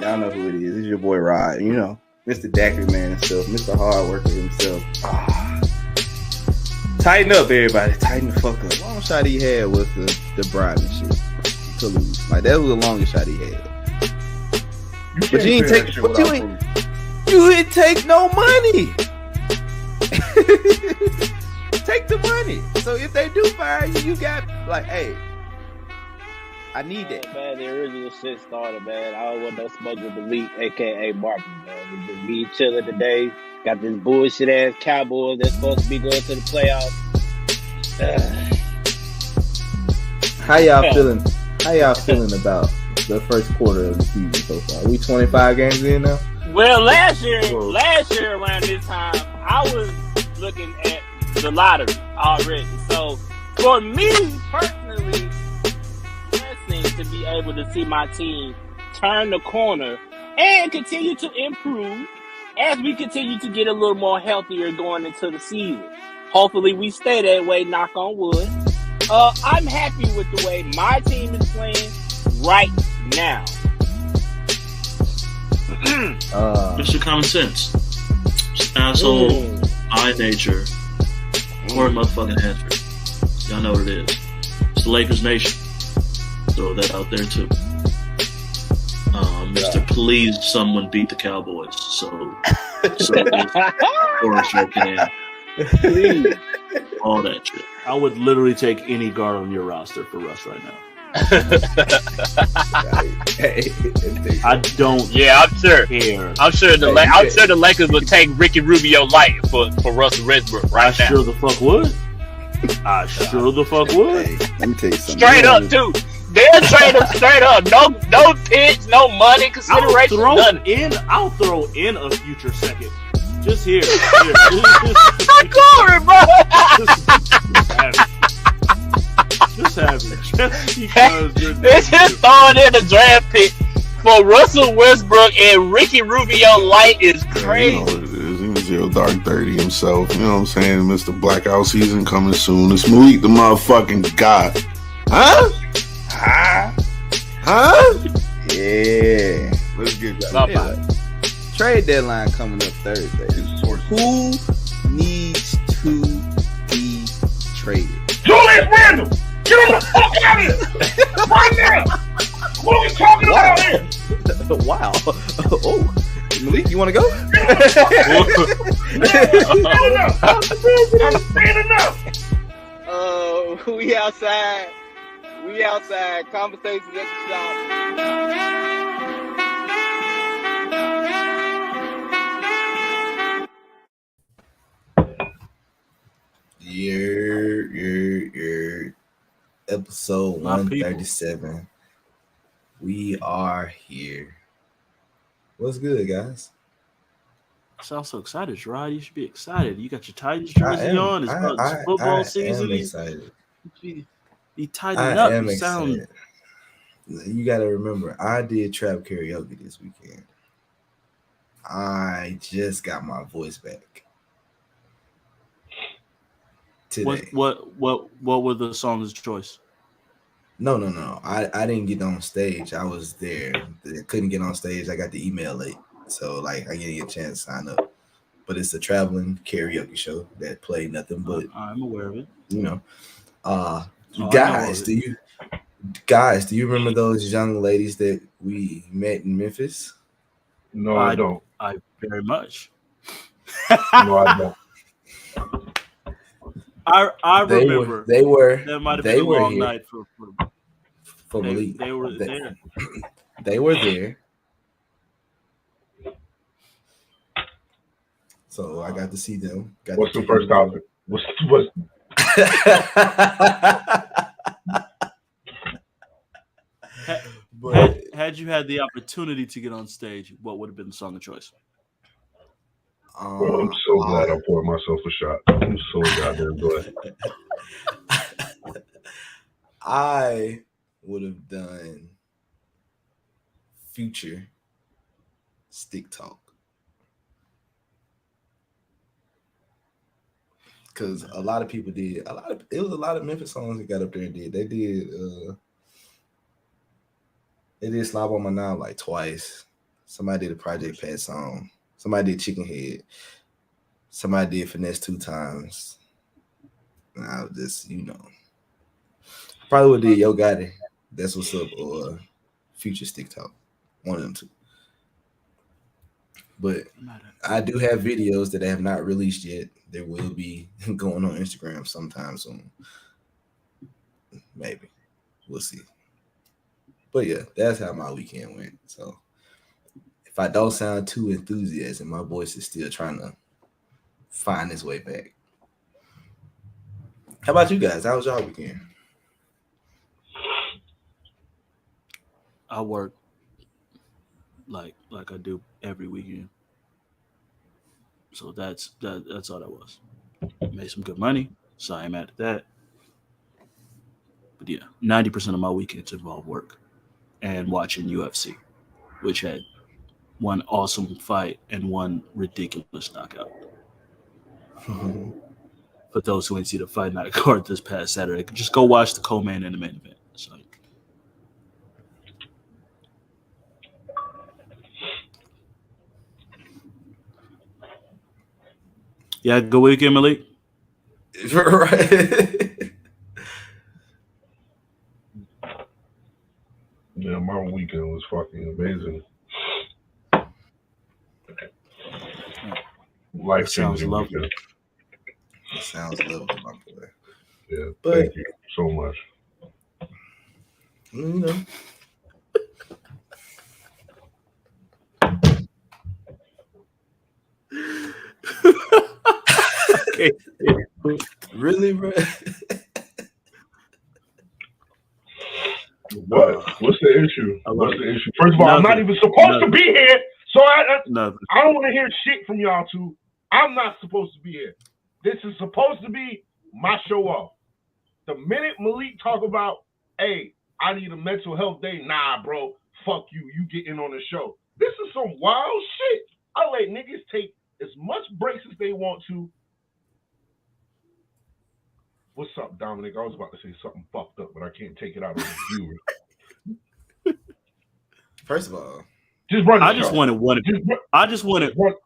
Y'all know who it is. It's your boy Rod. You know, Mr. Daiquiri Man himself, Mr. Hard Worker himself. Tighten up, everybody. Tighten the fuck up. Long shot he had was the bribe and shit to lose. Like that was the longest shot he had. But you didn't take. You didn't take no money. Take the money. So if they do fire you, you got like, hey, I need that. Man, the original shit started, man. I don't want no smoke with Malik, aka Martin, man. We just be chilling today. Got this bullshit ass Cowboys that's supposed to be going to the playoffs. How y'all feeling? How y'all feeling about the first quarter of the season so far? Are we 25 games in now? Well, last year around this time, I was looking at the lottery already. So for me personally, blessing to be able to see my team turn the corner and continue to improve as we continue to get a little more healthier going into the season. Hopefully we stay that way, knock on wood. I'm happy with the way my team is playing right now. It's your common sense. Just asshole, eye nature, or motherfucking answer. Y'all know what it is. It's the Lakers Nation. Throw that out there too. Mr. Please, someone beat the Cowboys. So or can Please. All that shit. I would literally take any guard on your roster for Russ right now. I don't. Yeah, I'm sure. Care. I'm sure the Lakers would take Ricky Rubio light for Russell Westbrook right now. Sure the fuck would. I sure the fuck would. Hey, let me tell you something. Straight up, too. They'll trade him straight up. No picks, no money consideration. I'll throw in a future second. Just here. Glory, bro. Just have it. Just because They're just throwing in a draft pick for Russell Westbrook and Ricky Rubio light is crazy. You know what it is. He was your dark 30 himself. You know what I'm saying? Mr. Blackout season coming soon. It's Malik the motherfucking god. Huh? Yeah. Let's get that. Trade deadline coming up Thursday. Who needs to be traded? Julius Randle! Get him the fuck out of here! Right now! What are we talking about here? Wow. Oh, Malik, you want to go? I'm saying enough! We outside. We outside. Conversations at the shop. Your episode 137. We are here. What's good, guys? I sound so excited, Jarrod. You should be excited. You got your Titans jersey on. It's football season. I'm excited. You tighten up. You sound. You got to remember, I did trap karaoke this weekend. I just got my voice back today. What were the songs' choice? No. I didn't get on stage. I was there. I couldn't get on stage. I got the email late, so like I didn't get a chance to sign up. But it's a traveling karaoke show that play nothing but. I'm aware of it. You know, guys, do you remember those young ladies that we met in Memphis? No, I don't. I very much. No, I don't. I remember they were that might have been a long night for Malik. They were there. They were there. So I got to see them. What's the first topic? What's Had you had the opportunity to get on stage, what would have been the song of choice? I'm so glad I poured myself a shot. I'm so goddamn glad. I would have done Future Stick Talk. Because a lot of people did. It was a lot of Memphis songs that got up there and did. They did Slob on My Knob like twice. Somebody did a Project Pat song. Somebody did Chicken Head. Somebody did Finesse 2 times. And I was just, probably would did Yo Gotti. That's What's Up, or Future Stick Talk. One of them two. But I do have videos that I have not released yet. There will be going on Instagram sometime soon. Maybe. We'll see. But yeah, that's how my weekend went. So if I don't sound too enthusiastic, my voice is still trying to find its way back. How about you guys? How was y'all weekend? I work like I do every weekend. So that's all that was. Made some good money, so I'm mad at that. But yeah, 90% of my weekends involve work and watching UFC, which had one awesome fight and one ridiculous knockout. For those who ain't see the fight night card this past Saturday, just go watch the co-main and the main event. So. Yeah, good weekend, Malik. Right. Yeah, my weekend was fucking amazing. Life changing weekend. It sounds lovely, my boy. Yeah, thank you so much. Okay. Really, bro? What's the issue? What's the issue? First of all, I'm not even supposed to be here, so I don't want to hear shit from y'all two. I'm not supposed to be here. This is supposed to be my show off. The minute Malik talk about, hey, I need a mental health day, nah, bro, fuck you. You get in on the show. This is some wild shit. I let niggas take as much breaks as they want to. What's up, Dominic? I was about to say something fucked up, but I can't take it out on the viewers. First of all, I just wanted.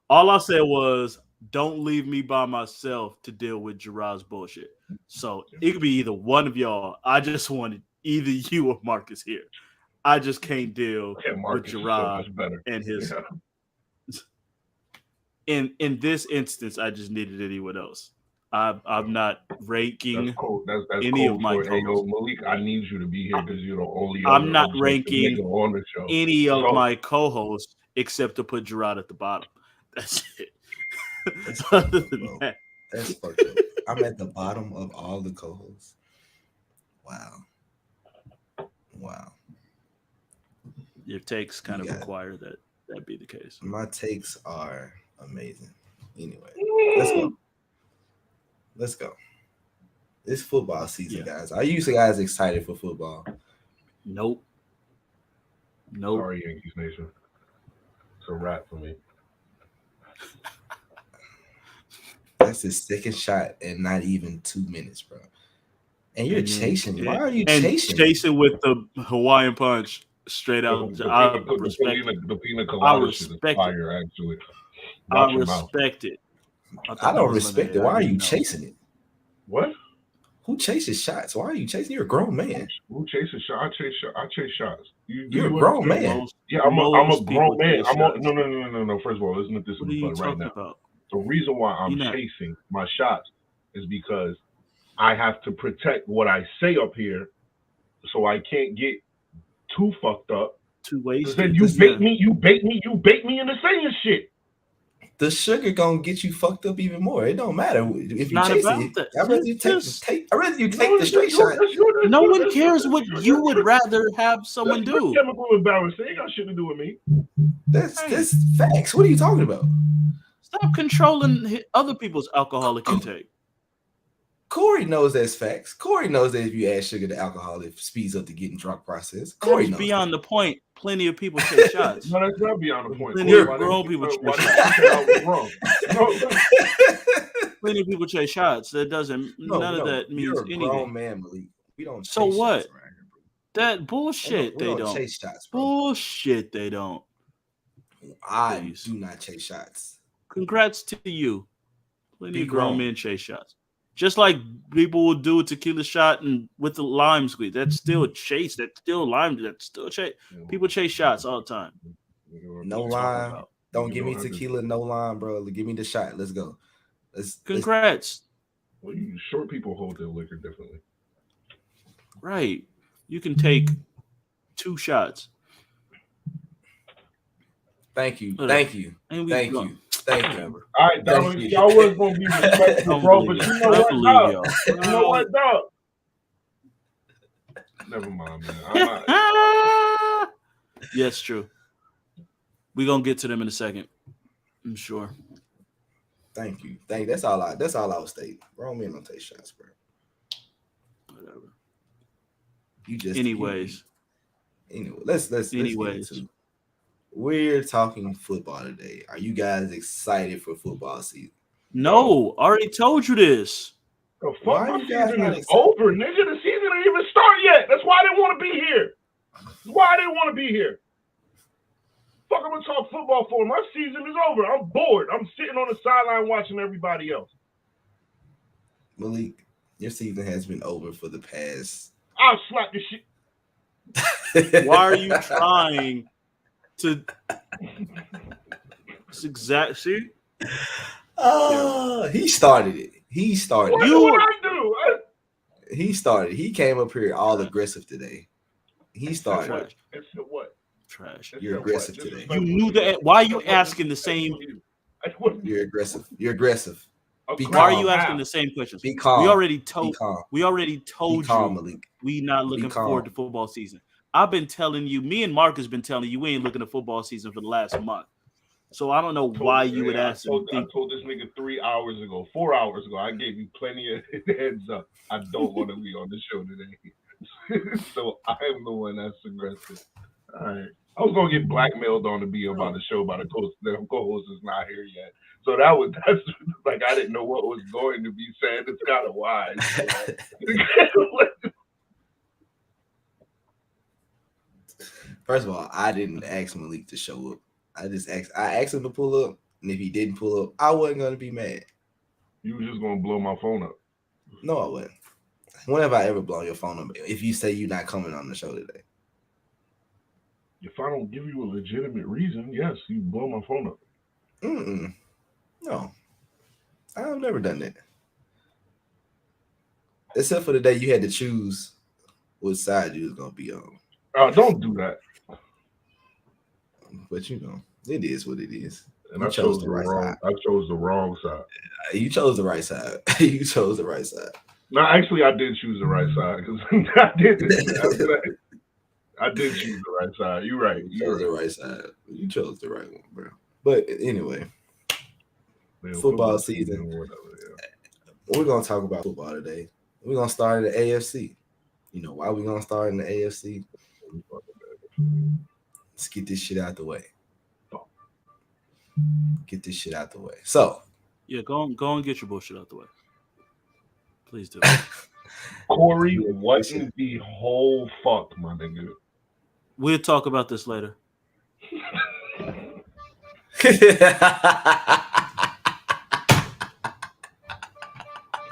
All I said was, don't leave me by myself to deal with Jarrod's bullshit. So it could be either one of y'all. I just wanted either you or Marcus here. I just can't deal with Jarrod and his. Yeah. In this instance, I just needed anyone else. I'm not ranking that's any cool of my co-hosts. Malik, I need you to be here because you're the only. I'm not ranking on the show. Any of my co-hosts except to put Jarrod at the bottom. That's it. That's fucked up. That's fucked up. I'm at the bottom of all the co-hosts. Wow. Your takes kind of require that be the case. My takes are amazing. Anyway, let's go. It's football season, guys. Are you guys excited for football? Nope. Sorry, Yankees Nation. It's a wrap for me. That's his second shot in not even 2 minutes, bro. And you're chasing. Why are you chasing? Chasing with the Hawaiian punch straight out. I respect it. I don't respect it. Why are you chasing it? What? Who chases shots? Why are you chasing? You're a grown man. Who chases shots? I chase shots. You're a grown man. Yeah, I'm a grown man. No. First of all, listen to this right now. About? The reason why I'm chasing my shots is because I have to protect what I say up here, so I can't get too fucked up. Too wasted. Then you bait me into saying shit. The sugar gonna get you fucked up even more. It don't matter if you chase it. I'd rather you take the straight shot. No one cares what you would rather have someone do. Chemical imbalance. They ain't got shit to do with me. That's facts. What are you talking about? Stop controlling other people's alcoholic intake. Corey knows that's facts. Corey knows that if you add sugar to alcohol, it speeds up the getting drunk process. Corey knows beyond the point. Plenty of people take shots. No, that's not beyond the point. Plenty of grown people take shots. Plenty of people chase shots. That doesn't. None of that means anything. You're a grown man, Malik. We don't. So what? That bullshit. They don't chase shots. Bro. Bullshit. They don't. I do not chase shots. Congrats to you. Plenty of grown men chase shots. Just like people will do a tequila shot and with the lime squeeze. That's still a chase. That's still lime. That's still a chase. People chase shots all the time. No lime. Don't give me tequila, no lime, bro. Give me the shot. Let's go. Congrats. Well, short people hold their liquor differently. Right. You can take 2 shots. Thank you. Thank you. Thank you. Thank you. All right, y'all was going to be respectful, bro, but you know what, dog? You know what, dog? Never mind, man. Yes, true. We're going to get to them in a second. I'm sure. Thank you. That's all I was stating. Grown men don't take shots, bro. Whatever. Anyway, let's anyways. We're talking football today. Are you guys excited for football season? No, already told you this. The football season is over, nigga. The season didn't even start yet. That's why I didn't want to be here. Fuck, I'm gonna talk football for. My season is over. I'm bored. I'm sitting on the sideline watching everybody else. Malik, your season has been over for the past. I'll slap this shit. Why are you trying to? It's exact. See? He started it. He started. What do I do? He started. He came up here all aggressive today. He started. It's the what? Trash. You're aggressive today. You knew that. Why are you asking the same? You're aggressive. You're aggressive. Why are you asking the same questions? Be calm. We already told Be calm, you Malik. we not looking forward to football season. I've been telling you, me and Mark has been telling you we ain't looking at football season for the last month. So I don't know why you would ask. I told this nigga 4 hours ago. I gave you plenty of heads up. I don't want to be on the show today. So I am the one that's aggressive. All right. I was gonna get blackmailed on to be about the show by the co-host. The co-host is not here yet. So that's like I didn't know what was going to be said. It's kind of wise. First of all, I didn't ask Malik to show up. I asked him to pull up, and if he didn't pull up, I wasn't gonna be mad. You were just gonna blow my phone up. No, I wouldn't. When have I ever blown your phone up? If you say you're not coming on the show today. If I don't give you a legitimate reason, yes, you blow my phone up. No, I've never done that. Except for the day you had to choose what side you was gonna be on. Don't do that. But it is what it is. And I chose the right side. I chose the wrong side. You chose the right side. You chose the right side. No, actually, I did choose the right side because I did choose the right side. You're right. You chose the right side. You chose the right one, bro. But anyway, football season. We're gonna talk about football today. We're gonna start in the AFC. You know why we're gonna start in the AFC? Let's get this shit out the way. So, yeah, go and get your bullshit out the way. Please do. Corey, what in the whole fuck, my nigga? We'll talk about this later.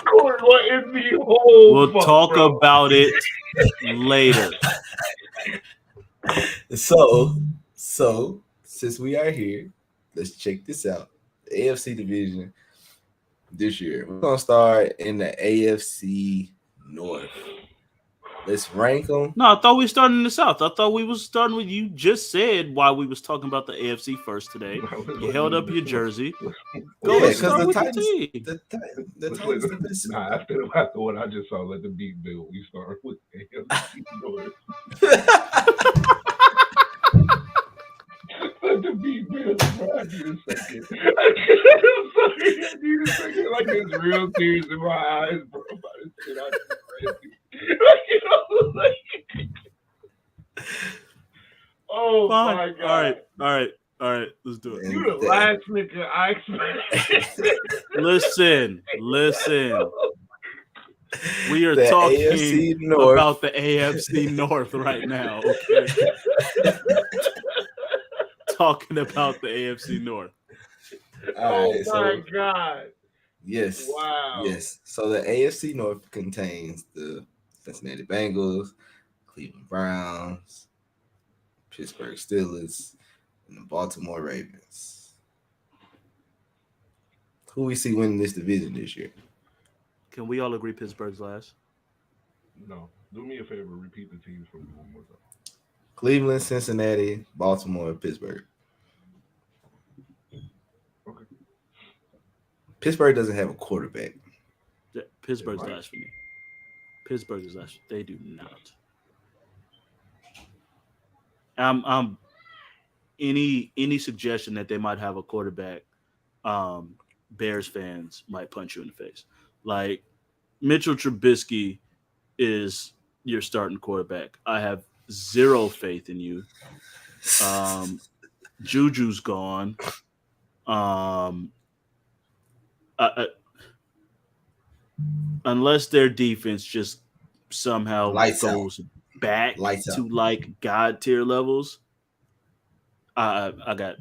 Corey, what in the whole We'll fuck, talk bro? about it later. So since we are here, let's check this out. The AFC division this year. We're gonna start in the AFC North. Let's rank them. No, I thought we were starting in the South. I thought we was starting with you just said why we was talking about the AFC first today. You held up your jersey. Go because the Titans. After what I just saw, let the beat build. We start with AFC North. Let the beat build, bro. I need a second. I'm sorry. I need a second. Like there's real tears in my eyes, bro. About this shit. I just crazy. Oh fine. my god! All right. Let's do it. You the last nigga I expected. Listen. We are talking about the AFC North right now. Okay. talking about the AFC North. Oh my God. Yes. Wow. Yes. So the AFC North contains the Cincinnati Bengals, Cleveland Browns, Pittsburgh Steelers, and the Baltimore Ravens. Who we see winning this division this year? Can we all agree Pittsburgh's last? No. Do me a favor. Repeat the teams for me one more time. Cleveland, Cincinnati, Baltimore, Pittsburgh. Okay. Pittsburgh doesn't have a quarterback. Yeah, Pittsburgh's last for me. Pittsburgh is last. They do not. Any suggestion that they might have a quarterback, Bears fans might punch you in the face. Like Mitchell Trubisky is your starting quarterback. I have zero faith in you. Juju's gone. Unless their defense just somehow goes back to like God tier levels, I got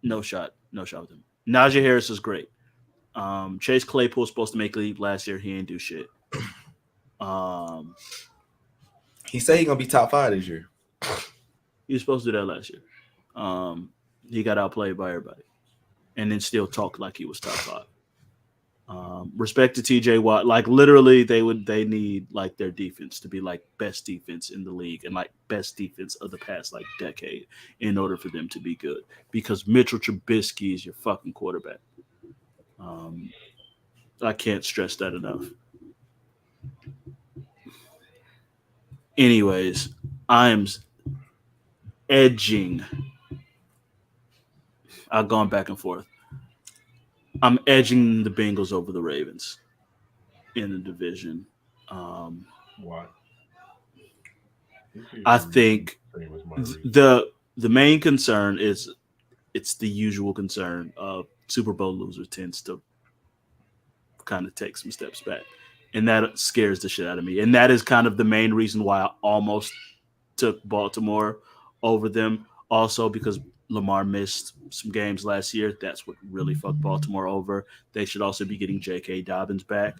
no shot with him. Najee Harris is great. Chase Claypool was supposed to make the league last year. He ain't do shit. He said he's gonna be top 5 this year. He was supposed to do that last year. He got outplayed by everybody, and then still talked like he was top 5. Respect to TJ Watt. Like literally, they need like their defense to be like best defense in the league and like best defense of the past like decade in order for them to be good. Because Mitchell Trubisky is your fucking quarterback. I can't stress that enough. Anyways, I'm edging. I've gone back and forth. I'm edging the Bengals over the Ravens in the division. Why? I think the main concern is it's the usual concern of Super Bowl loser tends to kind of take some steps back. And that scares the shit out of me. And that is kind of the main reason why I almost took Baltimore over them. Also because Lamar missed some games last year. That's what really fucked Baltimore over. They should also be getting J.K. Dobbins back,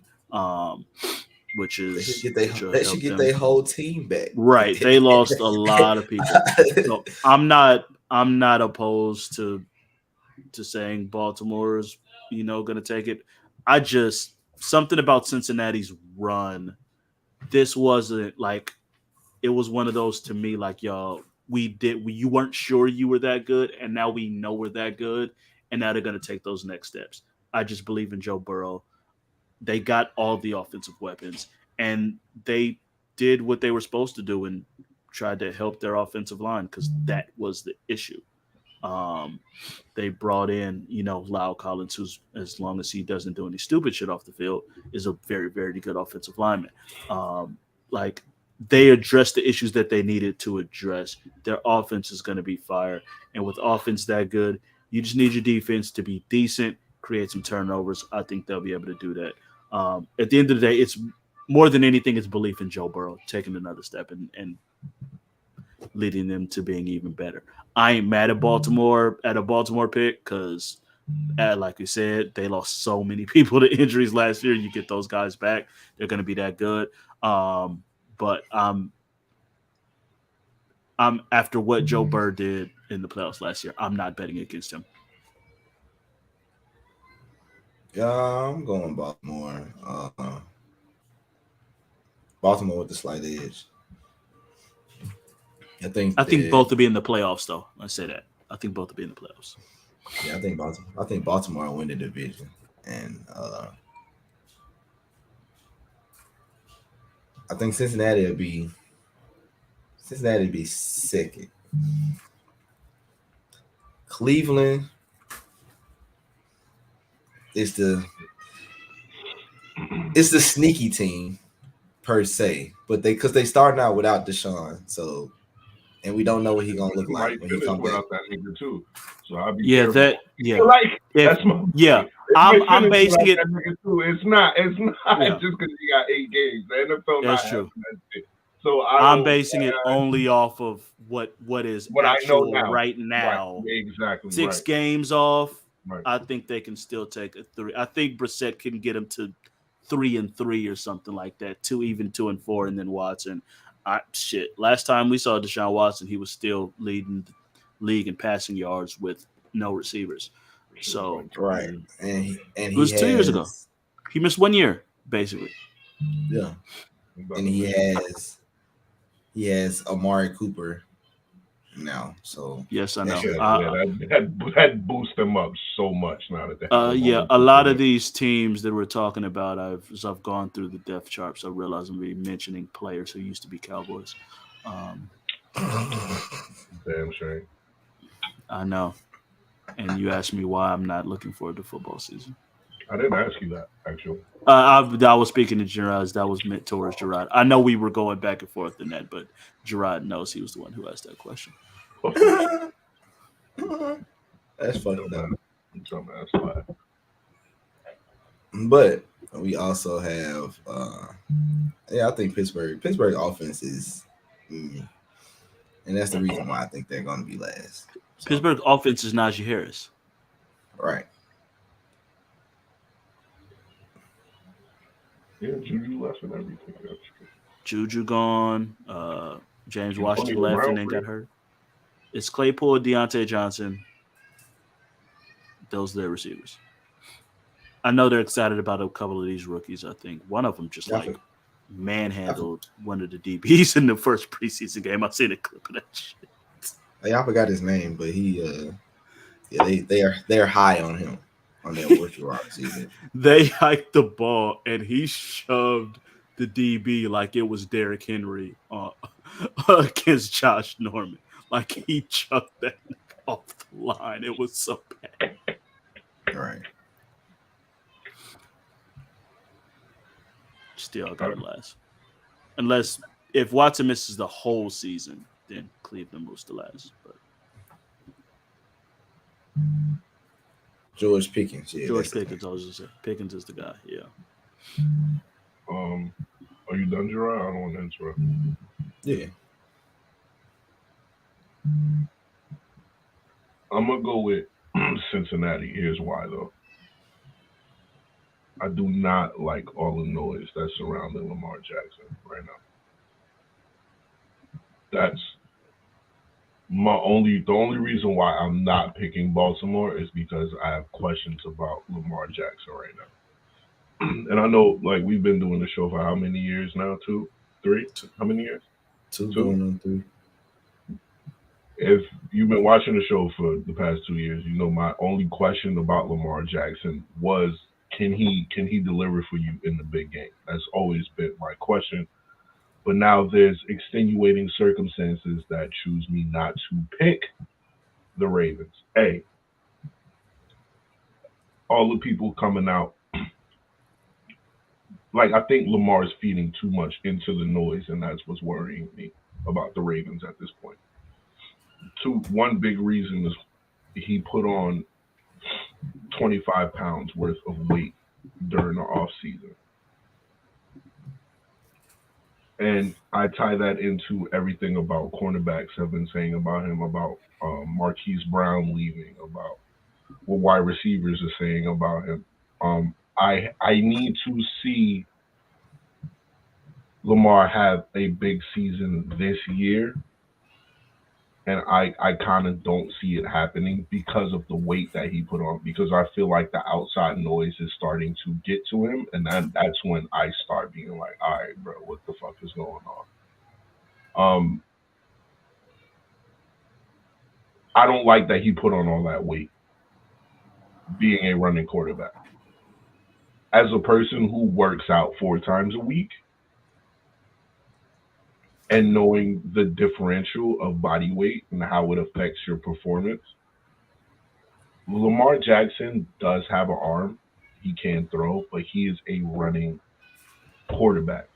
which is they should get their whole team back. Right. They lost a lot of people. So I'm not opposed to saying Baltimore's, going to take it. I just something about Cincinnati's run. This wasn't like it was one of those to me like y'all. You weren't sure you were that good, and now we know we're that good, and now they're going to take those next steps. I just believe in Joe Burrow. They got all the offensive weapons, and they did what they were supposed to do and tried to help their offensive line because that was the issue. They brought in, Lyle Collins, who's, as long as he doesn't do any stupid shit off the field, is a very, very good offensive lineman. They addressed the issues that they needed to address. Their offense is going to be fire. And with offense that good, you just need your defense to be decent, create some turnovers. I think they'll be able to do that. At the end of the day, it's more than anything, it's belief in Joe Burrow, taking another step and leading them to being even better. I ain't mad at Baltimore at a Baltimore pick because, like you said, they lost so many people to injuries last year. You get those guys back, they're going to be that good. But I'm after what Joe Burrow did in the playoffs last year, I'm not betting against him. Yeah, I'm going Baltimore. Baltimore with the slight edge. I think both will be in the playoffs, though. I say that. I think both will be in the playoffs. Yeah, I think Baltimore will win the division, and I think Cincinnati will be second. Cleveland is the sneaky team per se, but because they starting out without Deshaun, so and we don't know what he's gonna look like when he comes back. That nigga too. So I'll be I'm basing it. It's not just because he got 8 games. The NFL That's true. So I'm basing it only off of what is actual I know right now. Right. Exactly. 6 right. games off. Right. I think they can still take a 3. I think Brissett can get him to 3-3 or something like that. 2-4, and then Watson. Last time we saw Deshaun Watson, he was still leading the league in passing yards with no receivers. So right, and it was 2 years ago. He missed 1 year basically. Yeah, and he has Amari Cooper now. So yes, I know. That boosts them up so much now that they have a lot of these teams that we're talking about, as I've gone through the depth charts, I realize I'm be mentioning players who used to be Cowboys. Damn shame. I know. And you asked me why I'm not looking forward to football season. I didn't ask you that, actually. I was speaking to Jarrod. That was meant towards Jarrod. I know we were going back and forth in that, but Jarrod knows he was the one who asked that question. That's funny. But we also have, I think Pittsburgh offense is, and that's the reason why I think they're going to be last. So. Pittsburgh offense is Najee Harris. Right. Yeah, Juju left and everything. Juju gone. James Washington left and then got hurt. It's Claypool, Deontay Johnson. Those are their receivers. I know they're excited about a couple of these rookies. I think one of them just manhandled one of the DBs in the first preseason game. I've seen a clip of that shit. I forgot his name, but they are high on him on that rookie receiver. They hiked the ball and he shoved the DB like it was Derrick Henry against Josh Norman. Like he chucked that off the line. It was so bad. All right. Still got it last. Unless if Watson misses the whole season, then Cleveland moves to last. But George Pickens, yeah. George Pickens, I was just saying. Pickens is the guy, yeah. Are you done, Jarrod? I don't want to interrupt. Yeah. I'm gonna go with Cincinnati. Here's why, though. I do not like all the noise that's surrounding Lamar Jackson right now. That's the only reason why I'm not picking Baltimore is because I have questions about Lamar Jackson right now. And I know, like, we've been doing the show for how many years now? 2, 3? How many years? 2 going on 3. If you've been watching the show for the past 2 years, you know my only question about Lamar Jackson was, can he deliver for you in the big game? That's always been my question. But now there's extenuating circumstances that choose me not to pick the Ravens. All the people coming out, like, I think Lamar is feeding too much into the noise, and that's what's worrying me about the Ravens at this point. One big reason is he put on 25 pounds worth of weight during the off season. And I tie that into everything about cornerbacks have been saying about him, about Marquise Brown leaving, about what wide receivers are saying about him. I need to see Lamar have a big season this year. And I kind of don't see it happening because of the weight that he put on, because I feel like the outside noise is starting to get to him. And that's when I start being like, all right, bro, what the fuck is going on? I don't like that he put on all that weight being a running quarterback. As a person who works out 4 times a week, and knowing the differential of body weight and how it affects your performance, Lamar Jackson does have an arm. He can throw, but he is a running quarterback.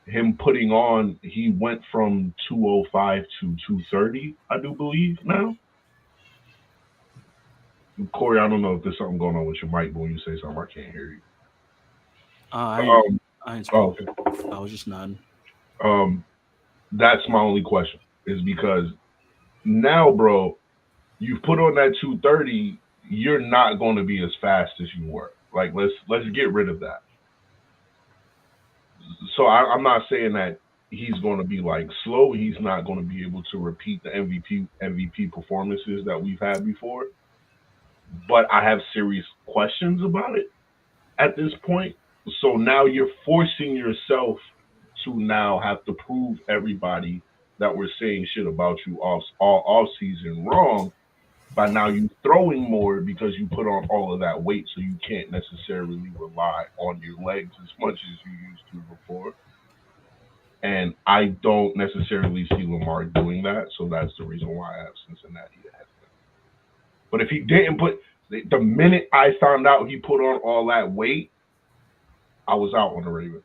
Him putting on, he went from 205 to 230, I do believe now. Corey, I don't know if there's something going on with your mic, but when you say something, I can't hear you. I ain't spoken. I was just nodding. That's my only question. Is because now, bro, you've put on that 230. You're not going to be as fast as you were. Like, let's get rid of that. So I'm not saying that he's going to be like slow. He's not going to be able to repeat the MVP performances that we've had before. But I have serious questions about it at this point. So now you're forcing yourself to now have to prove everybody that we're saying shit about you all off season wrong by now you throwing more because you put on all of that weight, so you can't necessarily rely on your legs as much as you used to before. And I don't necessarily see Lamar doing that, so that's the reason why I have Cincinnati ahead of him. But if he didn't put the minute I found out he put on all that weight, I was out on the Ravens.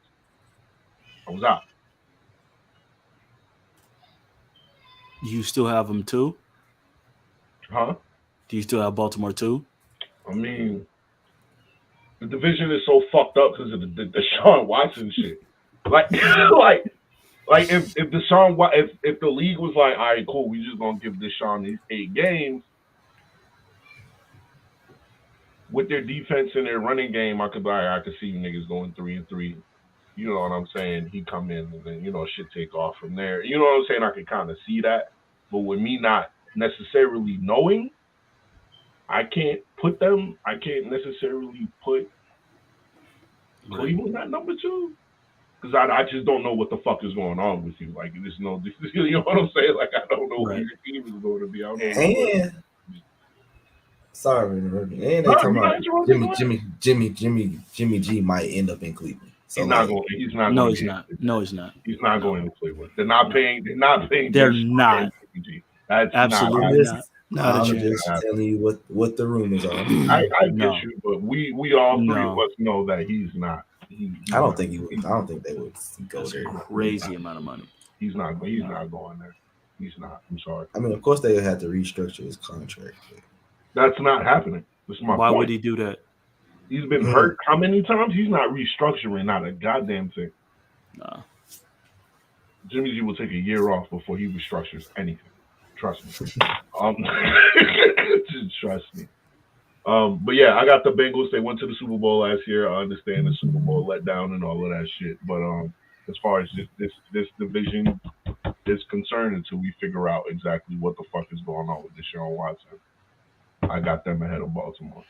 I was out. You still have them too? Huh? Do you still have Baltimore too? I mean, the division is so fucked up because of the Deshaun Watson shit. Like if Deshaun, if the league was like, all right, cool, we just gonna give Deshaun these 8 games with their defense and their running game, I could see you niggas going 3-3. You know what I'm saying? He come in and then shit take off from there. You know what I'm saying? I can kind of see that, but with me not necessarily knowing, I can't necessarily put Cleveland at number 2 because I just don't know what the fuck is going on with you. Like, there's no, you know what I'm saying? Like, I don't know who your team is going to be. I don't know. Sorry, and they talking about Jimmy G might end up in Cleveland. So he's not going. He's not. No, going he's not. No, he's not. He's not going to Cleveland. They're not paying. They're not paying. They're not. That's absolutely not. I'm just telling you what the rumors are. I get you, but we all three of us know that he's not. I don't think he would. I don't think they would go there. Crazy amount of money. He's not. He's not going there. He's not. I'm sorry. I mean, of course they would have to restructure his contract. That's not happening. That's my Why point. would he do that? He's been hurt how many times? He's not restructuring not a goddamn thing. Nah. Jimmy G will take a year off before he restructures anything. Trust me. Just trust me. But yeah, I got the Bengals. They went to the Super Bowl last year. I understand the Super Bowl letdown and all of that shit. But as far as this division is concerned, until we figure out exactly what the fuck is going on with Deshaun Watson, I got them ahead of Baltimore.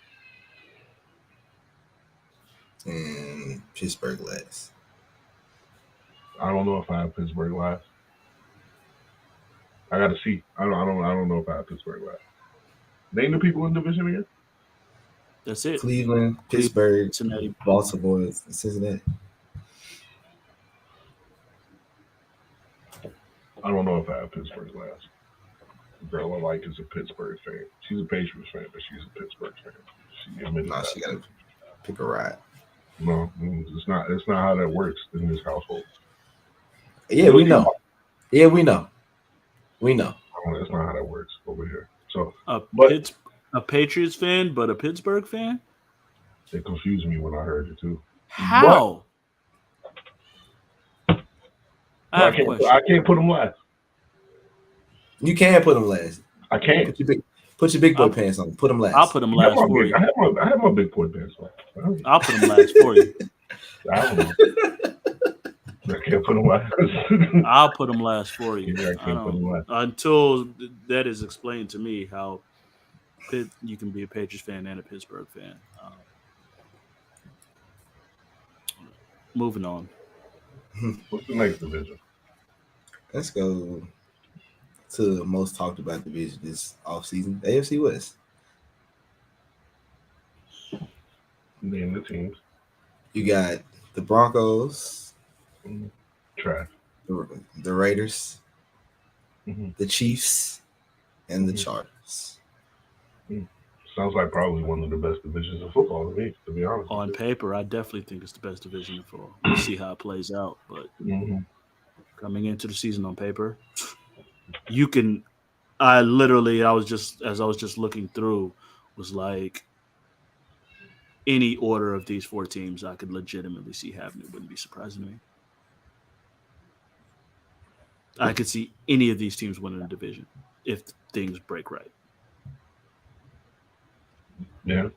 And Pittsburgh last. I don't know if I have Pittsburgh last. I got to see. I don't know if I have Pittsburgh last. Name the people in the division again. That's it. Cleveland, Pittsburgh, Cincinnati, Baltimore, and Cincinnati. I don't know if I have Pittsburgh last. The girl I like is a Pittsburgh fan. She's a Patriots fan, but she's a Pittsburgh fan. She admitted that. She got to pick a ride. No, it's not. It's not how that works in this household. Yeah, we know. Yeah, we know. We know. That's not how that works over here. So, a Patriots fan, but a Pittsburgh fan? It confused me when I heard it too. How? I can't put them last. You can put them last. I can't. Put your big boy pants on. Put them last. I'll put them last for you. I have my big boy pants on. I'll put them last for you. I don't know. I can't put them last. I'll put them last for you. Yeah, I can't put them last. Until that is explained to me how you can be a Patriots fan and a Pittsburgh fan. Moving on. What's the next division? Let's go to the most talked about division this offseason, the AFC West. Name the teams. You got the Broncos. Trash. The Raiders. The Chiefs. And the Chargers. Sounds like probably one of the best divisions of football to me, to be honest. On paper, I definitely think it's the best division of football. We'll see how it plays out. But coming into the season on paper, I was just looking through, was like any order of these 4 teams I could legitimately see happening. It wouldn't be surprising to me. I could see any of these teams winning the division if things break right. Yeah.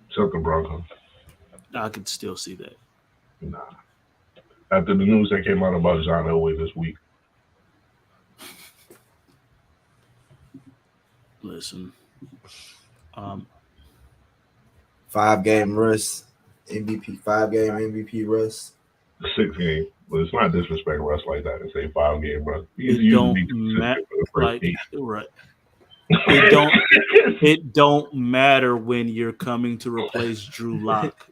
Except the Broncos. I could still see that. Nah. After the news that came out about John Elway this week. Listen. 5-game Russ MVP. 5-game MVP Russ. 6-game. But it's not disrespect Russ like that to say 5-game Russ. It don't matter. Like, right. It don't matter when you're coming to replace Drew Lock.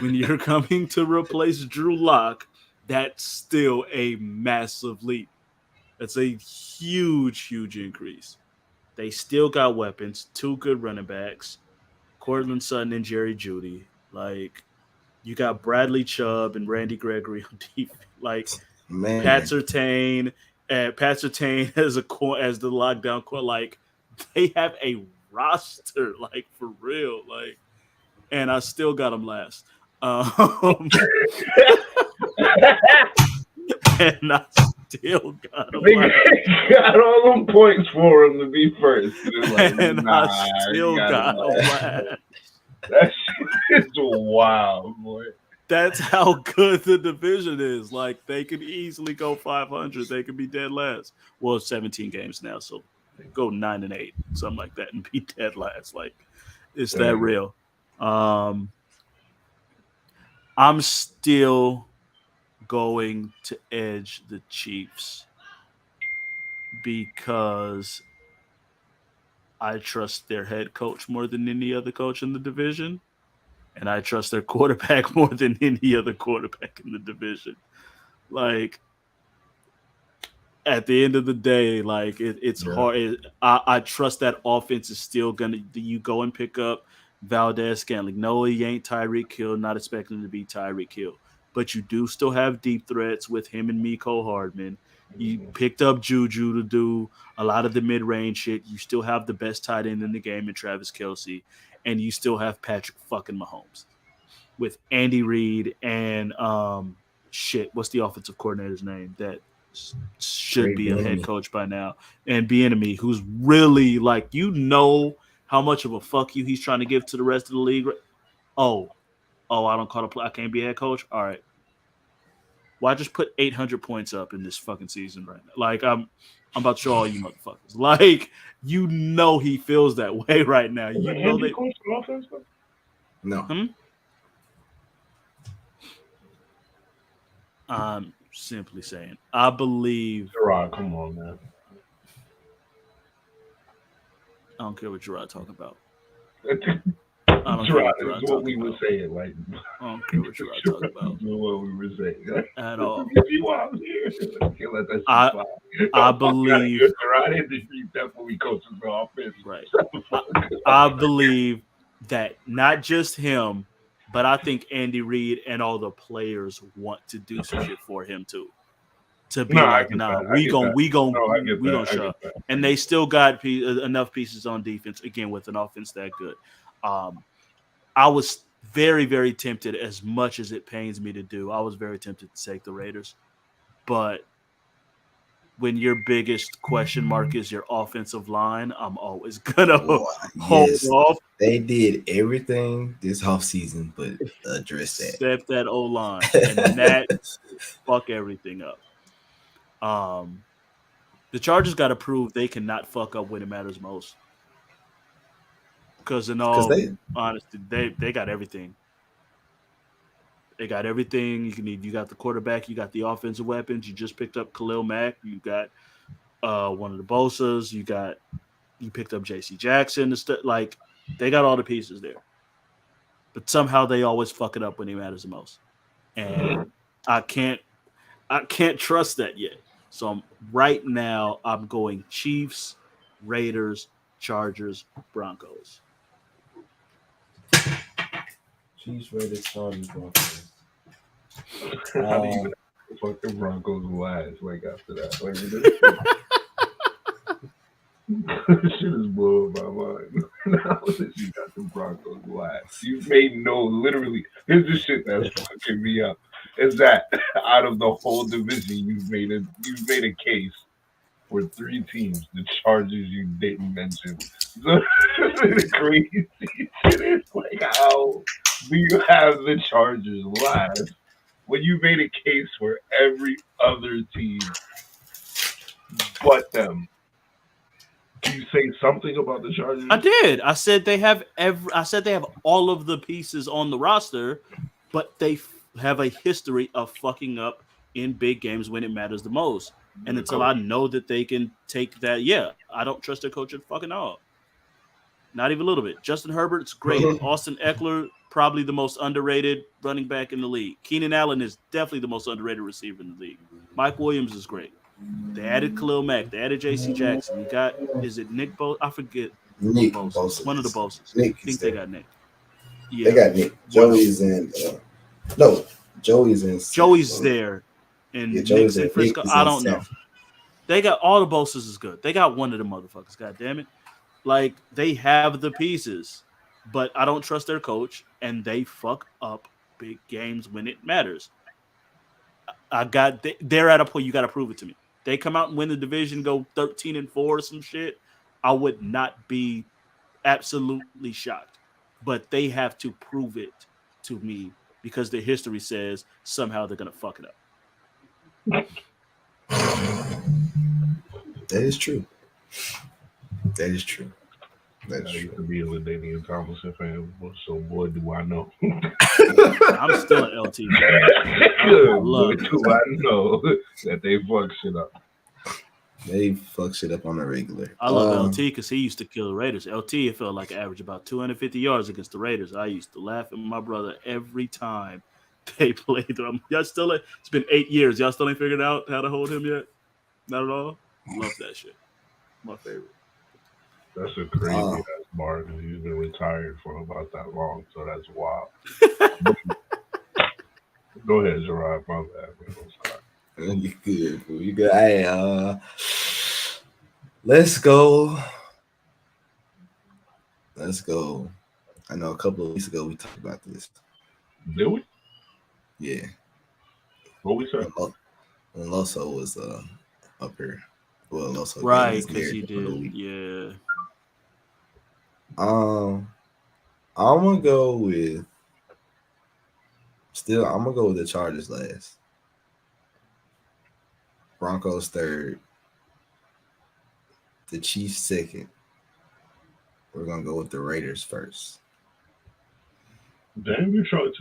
When you're coming to replace Drew Lock, that's still a massive leap. That's a huge increase. They still got weapons, 2 good running backs, Cortland Sutton and Jerry Jeudy. Like, you got Bradley Chubb and Randy Gregory on defense. Like, Man. Pat Surtain as the lockdown core. Like, they have a roster, like, for real. Like, and I still got them last. And I still got them last. Got all them points for him to be first. Like, and I still got them last. That shit is wild, boy. That's how good the division is. Like, they could easily go 500. They could be dead last. Well, it's 17 games now, so go 9-8, something like that, and be dead last. Like, it's that real. I'm still going to edge the Chiefs because I trust their head coach more than any other coach in the division, and I trust their quarterback more than any other quarterback in the division. Like, at the end of the day, like, it's hard. I trust that offense is still going to – you go and pick up Valdez-Scantling. No, he ain't Tyreek Hill, not expecting him to be Tyreek Hill. But you do still have deep threats with him and Mecole Hardman. You picked up Juju to do a lot of the mid-range shit. You still have the best tight end in the game in Travis Kelce. And you still have Patrick fucking Mahomes with Andy Reid and what's the offensive coordinator's name that should be a head coach by now? And Bieniemy, who's really, like, how much of a fuck you he's trying to give to the rest of the league. Oh, I don't call the play. I can't be a head coach. All right. Well, I just put 800 points up in this fucking season right now. Like, I'm about to show all you motherfuckers. Like, he feels that way right now. You know they. No. I'm simply saying, I believe. Jarrod, come on, man. I don't care what Jarrod talking about. Jarrod is what we were saying. Like, I don't care what Jarrod talking about. What we were saying at all. I believe Jarrod industry definitely coaches the offense. Right. I believe that not just him, but I think Andy Reid and all the players want to do some shit for him too. To be we gonna shove, and they still got enough pieces on defense. Again, with an offense that good, I was very, very tempted. As much as it pains me to do, I was very tempted to take the Raiders. But when your biggest question mark is your offensive line, I'm always gonna hold off. They did everything this offseason, but address that. Except that O-line, and that fuck everything up. The Chargers got to prove they cannot fuck up when it matters most. Because in all honesty, they got everything. They got everything you can need. You got the quarterback. You got the offensive weapons. You just picked up Khalil Mack. You got one of the Bosas. You picked up J.C. Jackson. Like, they got all the pieces there. But somehow they always fuck it up when it matters the most. And I can't trust that yet. So right now I'm going Chiefs, Raiders, Chargers, Broncos. Chiefs, Raiders, Chargers, Broncos. How do you fuck the Broncos last? Like, after that, like, this shit is blowing my mind. Now that you got the Broncos last, you made literally. This is shit that's fucking me up. is that out of the whole division, you've made a case for 3 teams. The Chargers you didn't mention. The crazy shit is like, how do you have the Chargers last when you made a case for every other team but them? Can you say something about the Chargers? I did. I said they have all of the pieces on the roster, but they have a history of fucking up in big games when it matters the most. And until I know that they can take that, I don't trust their coach at fucking all. Not even a little bit. Justin Herbert's great. Austin Eckler, probably the most underrated running back in the league. Keenan Allen is definitely the most underrated receiver in the league. Mike Williams is great. They added Khalil Mack. They added J.C. Jackson. You got, is it Nick Bosa? I forget. Nick Bosa. One of the Bosas. Nick I think they got Nick. Yeah. They got Nick. Joey's in. Joey's in. Joey's there. And Nick's in Frisco. I don't know. They got all the Bosas is good. They got one of the motherfuckers. God damn it. Like, they have the pieces, but I don't trust their coach, and they fuck up big games when it matters. They're at a point you got to prove it to me. They come out and win the division, go 13-4 or some shit, I would not be absolutely shocked. But they have to prove it to me because their history says somehow they're going to fuck it up. That is true. That is true. That's true. To be a LaDainian Tomlinson fan, so boy, do I know. I'm still an LT fan. I know that they fuck shit up. They fuck shit up on a regular. I love LT because he used to kill the Raiders. LT, it felt like average about 250 yards against the Raiders. I used to laugh at my brother every time they played them. Y'all still, it's been 8 years. Y'all still ain't figured out how to hold him yet? Not at all? Love that shit. My favorite. That's a crazy ass bar because he's been retired for about that long, so that's wild. Go ahead, Jarrod. My bad. You good? You good? Hey, let's go. Let's go. I know a couple of weeks ago we talked about this. Did we? Yeah. What we said? When Loso was up here. Well, Loso. Right, because he did. Yeah. I'm gonna go with the Chargers last. Broncos third. The Chiefs second. We're gonna go with the Raiders first. Damn, you trust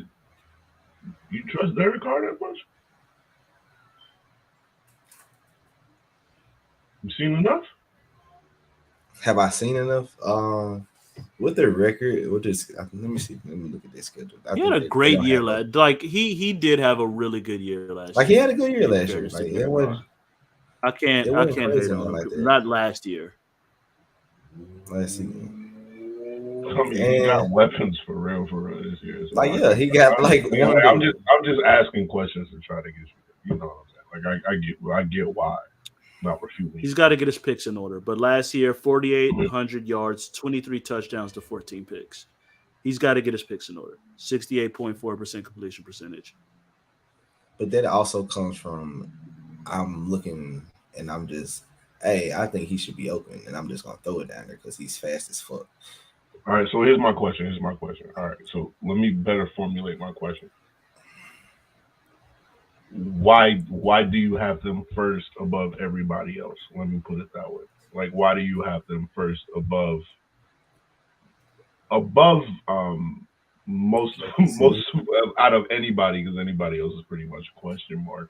Derek Carr that much? You seen enough? Have I seen enough? With their record, let me see. Let me look at their schedule. He had a great year last. Like he did have a really good year last year. Like he had a good year last year. Like I can't hate on like that. Not last year. Let's see. He got weapons for real this year. So he got I'm just asking questions to try to get you know what I'm saying. Like I get why. Not refuting. He's got to get his picks in order. But last year, 4,800 yards, 23 touchdowns to 14 picks. He's got to get his picks in order. 68.4% completion percentage. But that also comes from I'm looking and I'm just, hey, I think he should be open, and I'm just gonna throw it down there because he's fast as fuck. All right, so here's my question. All right, so let me better formulate my question. Why do you have them first above everybody else? Let me put it that way. Like, why do you have them first above most out of anybody? Because anybody else is pretty much a question mark.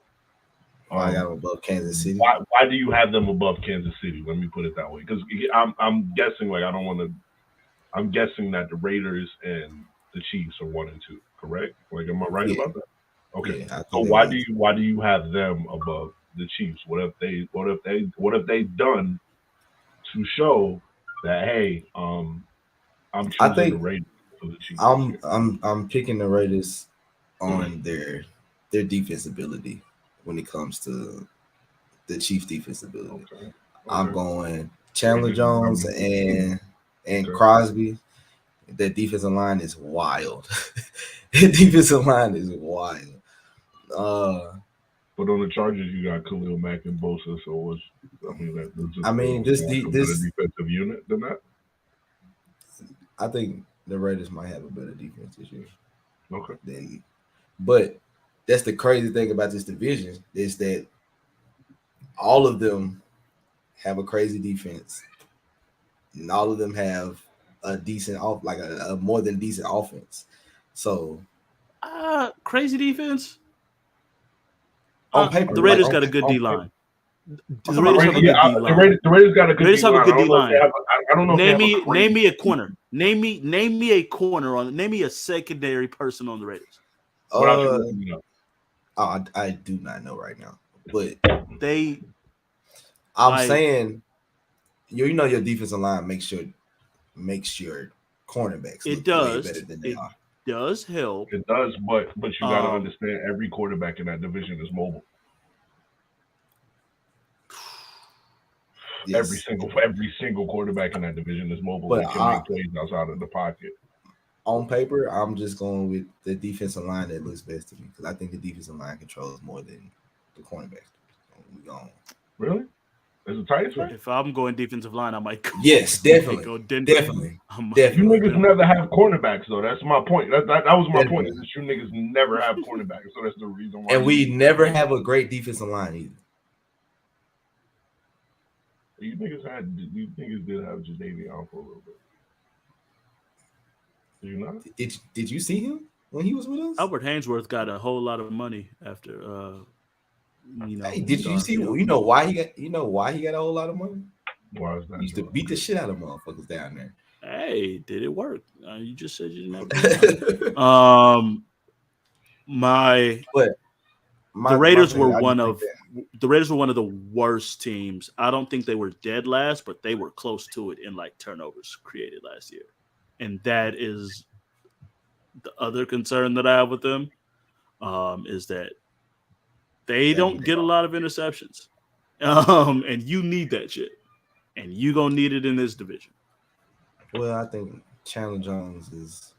I got them above Kansas City. Why do you have them above Kansas City? Let me put it that way. Because I'm guessing, like, I don't want to. I'm guessing that the Raiders and the Chiefs are 1 and 2. Correct? Like, am I right about that? Okay. Yeah, so why do you have them above the Chiefs? What have they done to show that, hey, I'm choosing the Raiders for the Chiefs? I'm picking the Raiders on their defense ability when it comes to the Chiefs' defense ability. Okay. I'm going Chandler Jones and Crosby. Their defensive line is wild. Their defensive line is wild. But on the Chargers, you got Khalil Mack and Bosa. So this defensive unit than that. I think the Raiders might have a better defense this year. Okay. But that's the crazy thing about this division is that all of them have a crazy defense, and all of them have a decent a more than decent offense. So, crazy defense. On paper, the Raiders got a good D line. The Raiders have a good D line. The Raiders got a good D line. I don't know. Name me a corner. Name me a corner name me a secondary person on the Raiders. I do not know right now, but saying you know your defensive line makes your cornerbacks look way better than they are. Does help. It does, but you got to understand every quarterback in that division is mobile. Yes. Every single quarterback in that division is mobile. But they can make plays outside of the pocket. On paper, I'm just going with the defensive line that looks best to me because I think the defensive line controls more than the cornerbacks. Really? Is it Titans? If I'm going defensive line, I might go. Yes, definitely. Go Denver. Definitely. You niggas never have cornerbacks, though. That's my point. That was my point. Is that you niggas never have cornerbacks, so that's the reason why. And we never have a great defensive line either. You niggas did have Jadavion for a little bit. Did you not? Did you see him when he was with us? Albert Hainsworth got a whole lot of money after. Hey, did you see? You know why he got? You know why he got a whole lot of money? Why is that? He used to beat the shit out of motherfuckers down there. Hey, did it work? You just said you didn't have. The Raiders were one of the worst teams. I don't think they were dead last, but they were close to it in turnovers created last year. And that is the other concern that I have with them, is that they don't get a lot of interceptions. And you need that shit. And you gonna need it in this division. Well, I think Chandler Jones is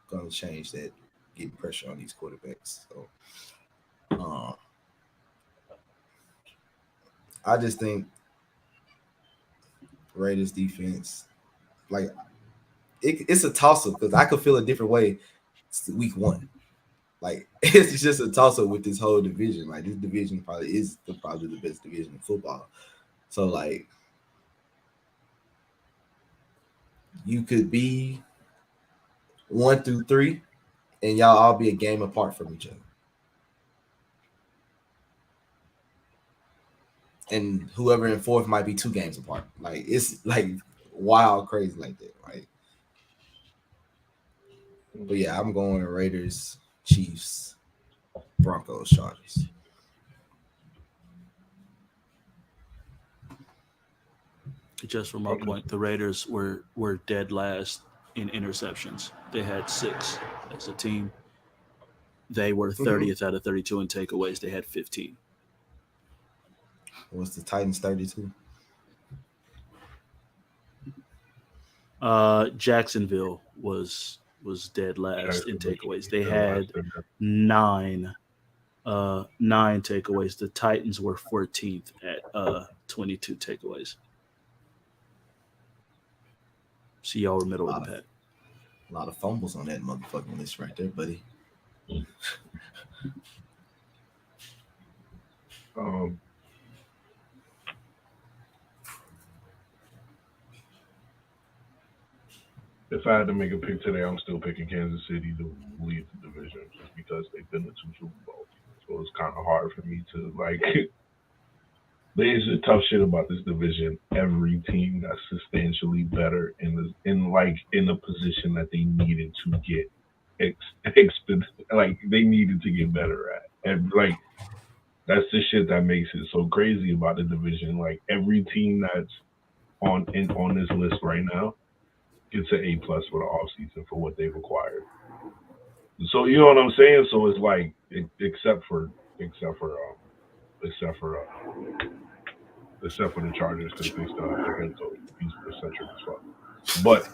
gonna change that, getting pressure on these quarterbacks. So I just think Raiders defense, it's a toss-up because I could feel a different way week one. It's just a toss-up with this whole division. This division probably is probably the best division in football. So you could be 1 through 3, and y'all all be a game apart from each other. And whoever in 4th might be 2 games apart. It's wild, crazy like that, right? But yeah, I'm going Raiders, Chiefs, Broncos, Chargers. Just from my point, the Raiders were dead last in interceptions. They had 6 as a team. They were 30th out of 32 in takeaways. They had 15. Was the Titans 32? Jacksonville was dead last in takeaways. They had 9 takeaways. The Titans were 14th at 22 takeaways. So y'all were middle of the pack. A lot of fumbles on that motherfucking list right there, buddy. If I had to make a pick today, I'm still picking Kansas City to lead the division just because they've been to 2 Super Bowls. So it's kind of hard for me to There's a tough shit about this division. Every team got substantially better in the position that they needed to get they needed to get better at. And that's the shit that makes it so crazy about the division. Every team that's on this list right now gets an A+ for the offseason for what they've acquired. So you know what I'm saying? So it's except for the Chargers because they still have their head coach. He's eccentric as fuck. But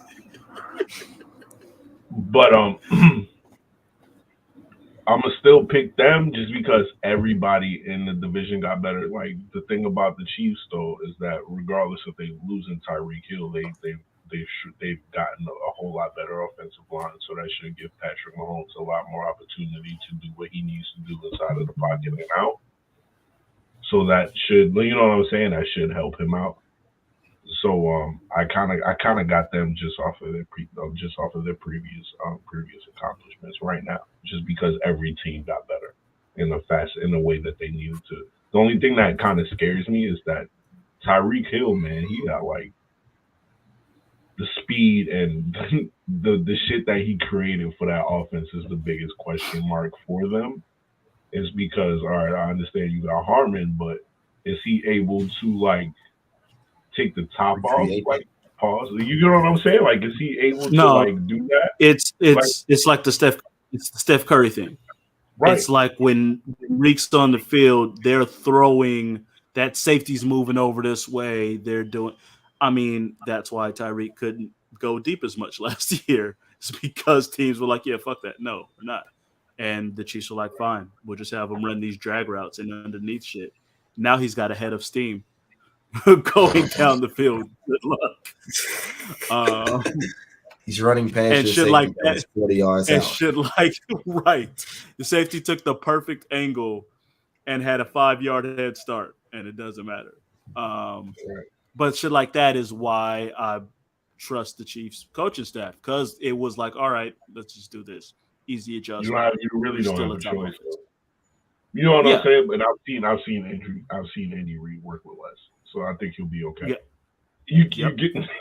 I'm gonna still pick them just because everybody in the division got better. Like the thing about the Chiefs though is that regardless if they losing Tyreek Hill, they've gotten a whole lot better offensive line, so that should give Patrick Mahomes a lot more opportunity to do what he needs to do inside of the pocket and out. So that should, you know what I'm saying? That should help him out. So I kind of got them just off of their previous accomplishments right now, just because every team got better in the way that they needed to. The only thing that kind of scares me is that Tyreek Hill, man, he got like the speed and the shit that he created for that offense is the biggest question mark for them. Is because, all right, I understand you got Harmon, but is he able to like take the top off, like pause? You know what I'm saying? Like, is he able to like do that? It's like the Steph Curry thing. Right. It's like when Reek's on the field, they're throwing that safety's moving over this way. They're doing. I mean, that's why Tyreek couldn't go deep as much last year. It's because teams were like, yeah, fuck that. No, we're not. And the Chiefs were like, fine, we'll just have him run these drag routes and underneath shit. Now he's got a head of steam going down the field. Good luck. He's running past and shit like that, 40 yards and out. shit like right. The safety took the perfect angle and had a 5-yard head start, and it doesn't matter. But shit like that is why I trust the Chiefs coaching staff, because it was like, all right, let's just do this. Easy adjustment. You really don't have a choice. You know what I'm saying? But I've seen Andy Reid work with less, so I think he'll be okay. Yeah. You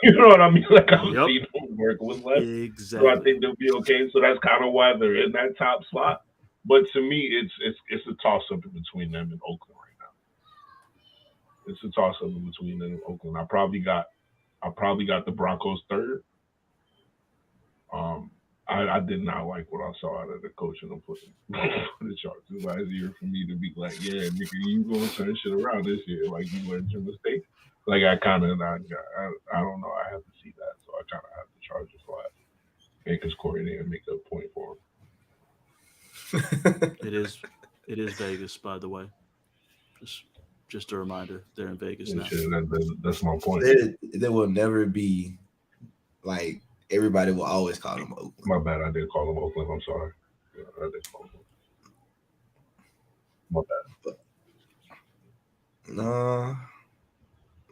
know what I mean? Like I've seen him work with less, exactly. So I think they'll be okay. So that's kind of why they're in that top slot. But to me, it's a toss up between them and Oakland right now. It's a toss up between them and Oakland. I probably got the Broncos third. I did not like what I saw out of the coaching and putting the Chargers last year for me to be like, yeah, nigga, you gonna turn shit around this year. Like, you learned your mistake. Like, I don't know. I have to see that. So I kind of have the Chargers last. Because Corey didn't make a point for him. It is Vegas, by the way. Just a reminder. They're in Vegas now. That's my point. There will never be, like, everybody will always call them Oakland. My bad, I did call them Oakland. I'm sorry. Yeah, I did call them. My bad. No,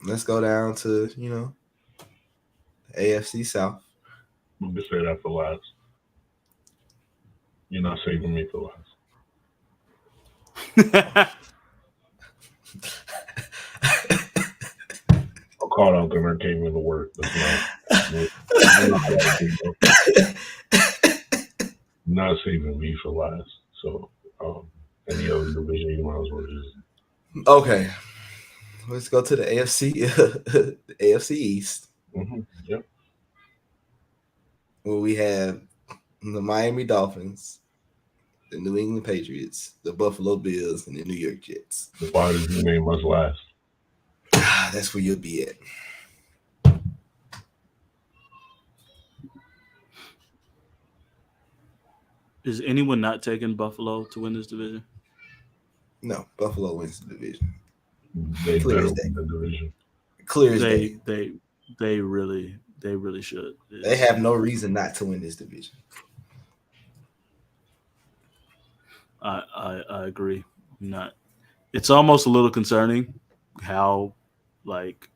let's go down to, AFC South. I'm going to say that for last. You're not saving me for last. I called out there and came into work. Not saving me for last. So, any other division, you might as well just. Okay. Let's go to the AFC, the AFC East. Mm-hmm. Yep. Where we have the Miami Dolphins, the New England Patriots, the Buffalo Bills, and the New York Jets. Why does your name must last? That's where you'll be at. Is anyone not taking Buffalo to win this division? No, Buffalo wins the division. They better win the division. Clear as day. They really should. They have no reason not to win this division. I agree. Not. It's almost a little concerning how, like,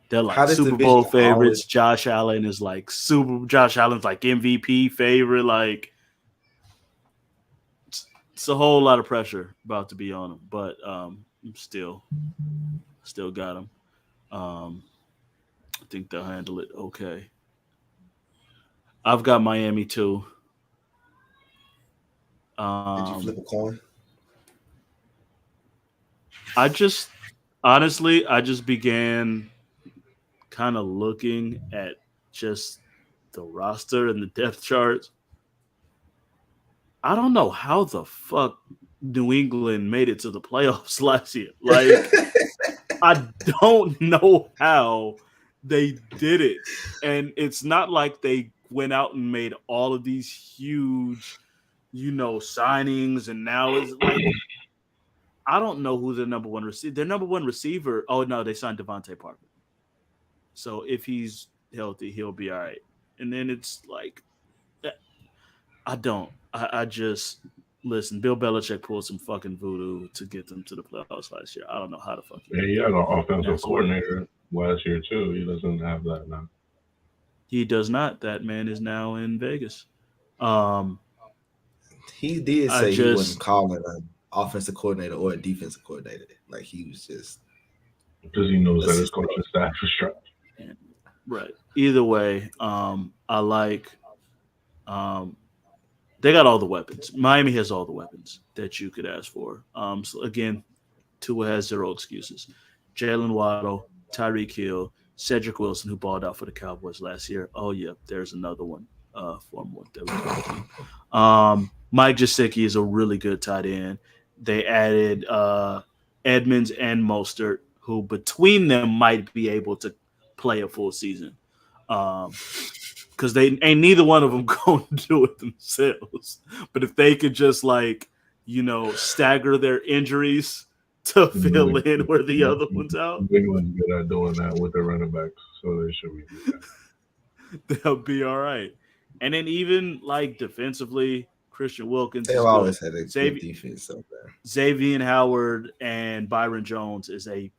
they're like Super Bowl favorites. Josh Allen's like MVP favorite. Like, it's a whole lot of pressure about to be on him, but still got him. I think they'll handle it okay. I've got Miami too. Did you flip a coin? I just began kind of looking at just the roster and the depth charts. I don't know how the fuck New England made it to the playoffs last year. Like, I don't know how they did it. And it's not like they went out and made all of these huge, signings, and now it's like I don't know who their number one receiver. Their number one receiver. Oh no, they signed Devontae Parker. So if he's healthy, he'll be all right. And then it's like, I just listen. Bill Belichick pulled some fucking voodoo to get them to the playoffs last year. I don't know how the fuck. Yeah, he had an offensive coordinator last year too. He doesn't have that now. He does not. That man is now in Vegas. He did say he wasn't calling an offensive coordinator or a defensive coordinator. Like he was just because he knows that his coaching staff is trash. Right. Either way, I like. They got all the weapons. Miami has all the weapons that you could ask for. So again, Tua has zero excuses. Jalen Waddle, Tyreek Hill, Cedric Wilson, who balled out for the Cowboys last year. Oh yeah, there's another one. Mike Gesicki is a really good tight end. They added Edmonds and Mostert, who between them might be able to play a full season. Because they ain't neither one of them going to do it themselves. But if they could just stagger their injuries to fill in where the other one's out. England's good at doing that with their running backs, so they should be good. They'll be all right. And then even defensively, Christian Wilkins. They've always had a good defense up there. Xavier Howard and Byron Jones is a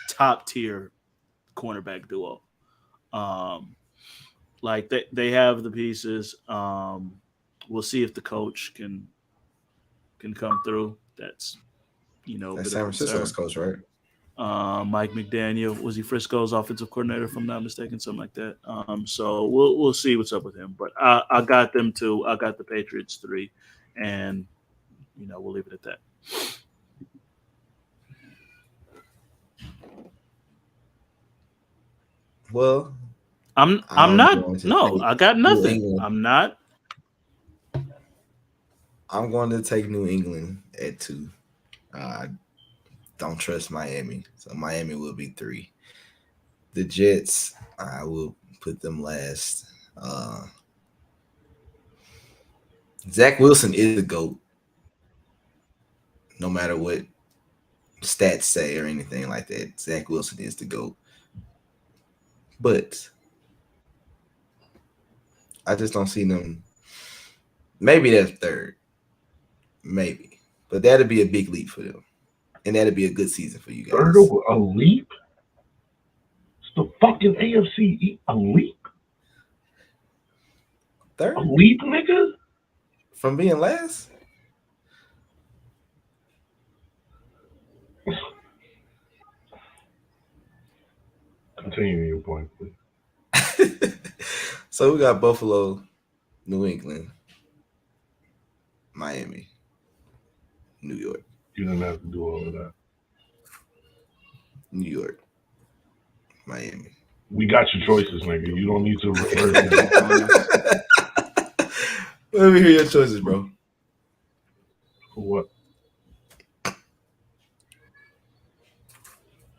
top tier cornerback duo. They have the pieces. We'll see if the coach can come through. That's that's San Francisco's coach, right? Mike McDaniel, was he Frisco's offensive coordinator, if I'm not mistaken, something like that. So we'll see what's up with him. But I got them 2. I got the Patriots 3, and we'll leave it at that. Well, I'm not. No, I got nothing. I'm not. I'm going to take New England at 2. Don't trust Miami, so Miami will be 3. The Jets, I will put them last. Zach Wilson is the GOAT, no matter what stats say or anything like that. Zach Wilson is the GOAT, but I just don't see them. Maybe that's 3rd, maybe, but that'd be a big leap for them. And that'd be a good season for you guys. 3rd over a leap? It's the fucking AFC. A leap? 3rd? A leap, nigga? From being last? Continue your point, please. So we got Buffalo, New England, Miami, New York. You didn't have to do all of that. New York, Miami. We got your choices, nigga. You don't need to refer to them. Let me hear your choices, bro. For what?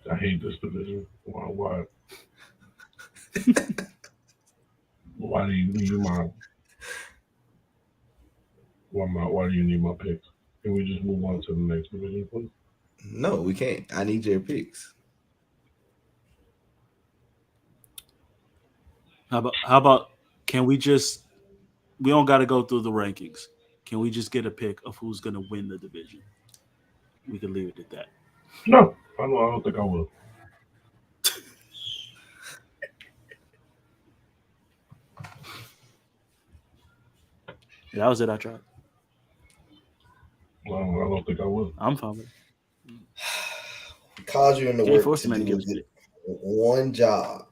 I hate this division. Why? Why do you need my? Why do you need my picks? Can we just move on to the next division, please? No, we can't. I need your picks. How about can we just? We don't got to go through the rankings. Can we just get a pick of who's going to win the division? We can leave it at that. No, I don't think I will. That was it. I tried. Well, I don't think I will. I'm fine with it. We called you in the work to do one job.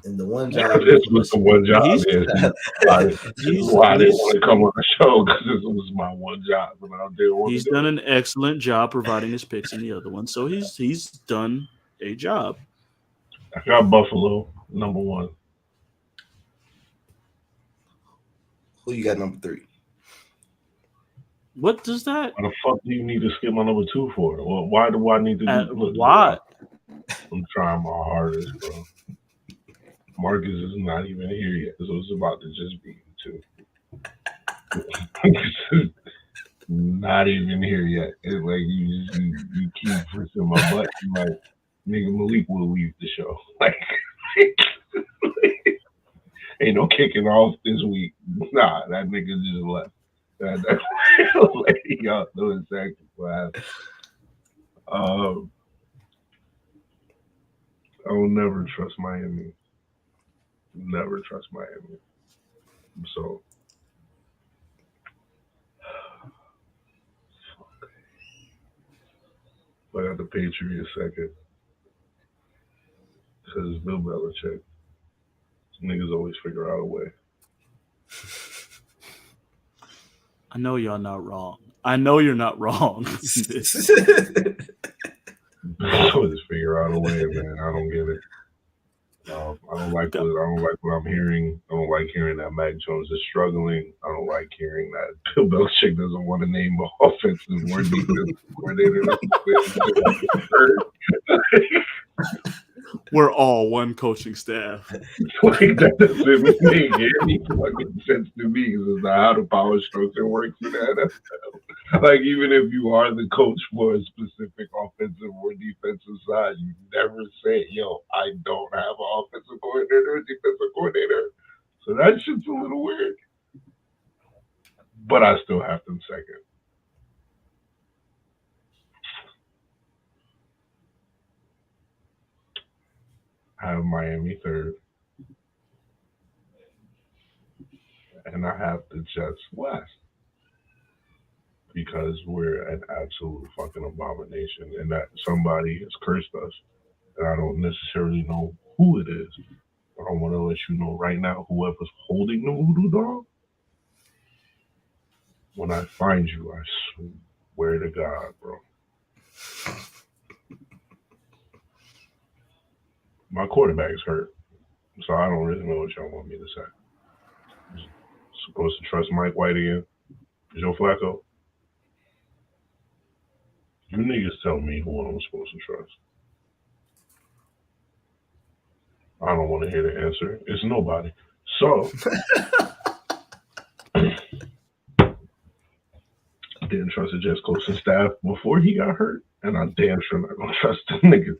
And the one job was the one job. I didn't want to come on the show because this was my one job. He's done an excellent job providing his picks in the other one, so he's done a job. I got Buffalo number 1. Who you got number 3? What does that? Why the fuck do you need to skip my number 2 for? Well, why do I need to? Why? I'm trying my hardest, bro. Marcus is not even here yet, so it's about to just be 2. Not even here yet. It's like you keep pressing my butt. Like, nigga, Malik will leave the show. Like, ain't no kicking off this week. Nah, that nigga just left. Like, y'all know exactly what happened. I will never trust Miami. Never trust Miami. So, I got the Patriots second. Because Bill Belichick. Niggas always figure out a way. I know y'all not wrong. I know you're not wrong. Always figure out a way, man. I don't get it. I don't like what I'm hearing. I don't like hearing that Mac Jones is struggling. I don't like hearing that Bill Belichick doesn't want to name an offensive or defensive coordinator. We're all one coaching staff. Like, that doesn't make any fucking sense to me because it's not how the power structure works in the NFL. Like, even if you are the coach for a specific offensive or defensive side, you never say, yo, I don't have an offensive coordinator or defensive coordinator. So that shit's a little weird. But I still have them second. I have Miami third. And I have the Jets last. Because we're an absolute fucking abomination. And that somebody has cursed us. And I don't necessarily know who it is. But I want to let you know right now, whoever's holding the voodoo dog, when I find you, I swear to God, bro. My quarterback's hurt, so I don't really know what y'all want me to say. I'm supposed to trust Mike White again? Joe Flacco? You niggas tell me who I'm supposed to trust. I don't want to hear the answer. It's nobody. So, I didn't trust the Jets coaching staff before he got hurt, and I damn sure not gonna trust the niggas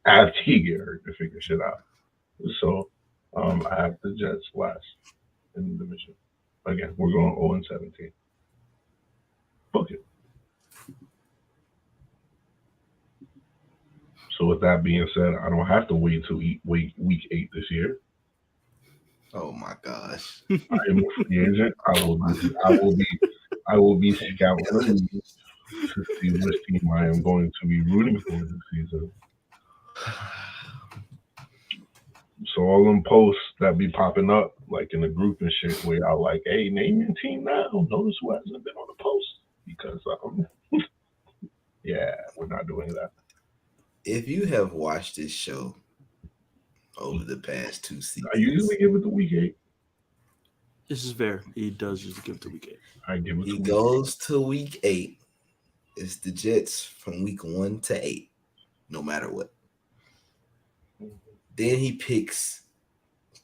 after he get hurt to figure shit out. So, I have the Jets last in the division. Again, we're going 0-17. Fuck it. So with that being said, I don't have to wait till week 8 this year. Oh my gosh! I am a free agent. I will be scouting the league to see which team I am going to be rooting for this season. So all them posts that be popping up, like in the group and shit, where y'all like, hey, name your team now. Notice who hasn't been on the post. Because, yeah, we're not doing that. If you have watched this show over the past 2 seasons, I usually give it to week 8. This is fair. He does usually give it to week 8. I give it. He goes to week 8. It's the Jets from week 1 to 8, no matter what. Then he picks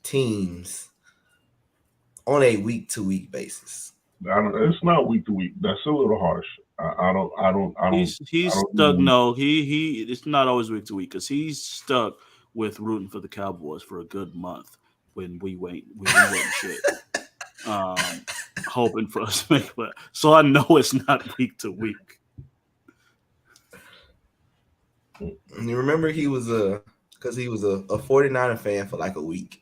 teams on a week-to-week basis. It's not week to week. That's a little harsh. I don't. He's stuck. No, he. It's not always week to week because he's stuck with rooting for the Cowboys for a good month when we wait shit, hoping for us to make it. So I know it's not week to week. You remember he was a 49er fan for like a week.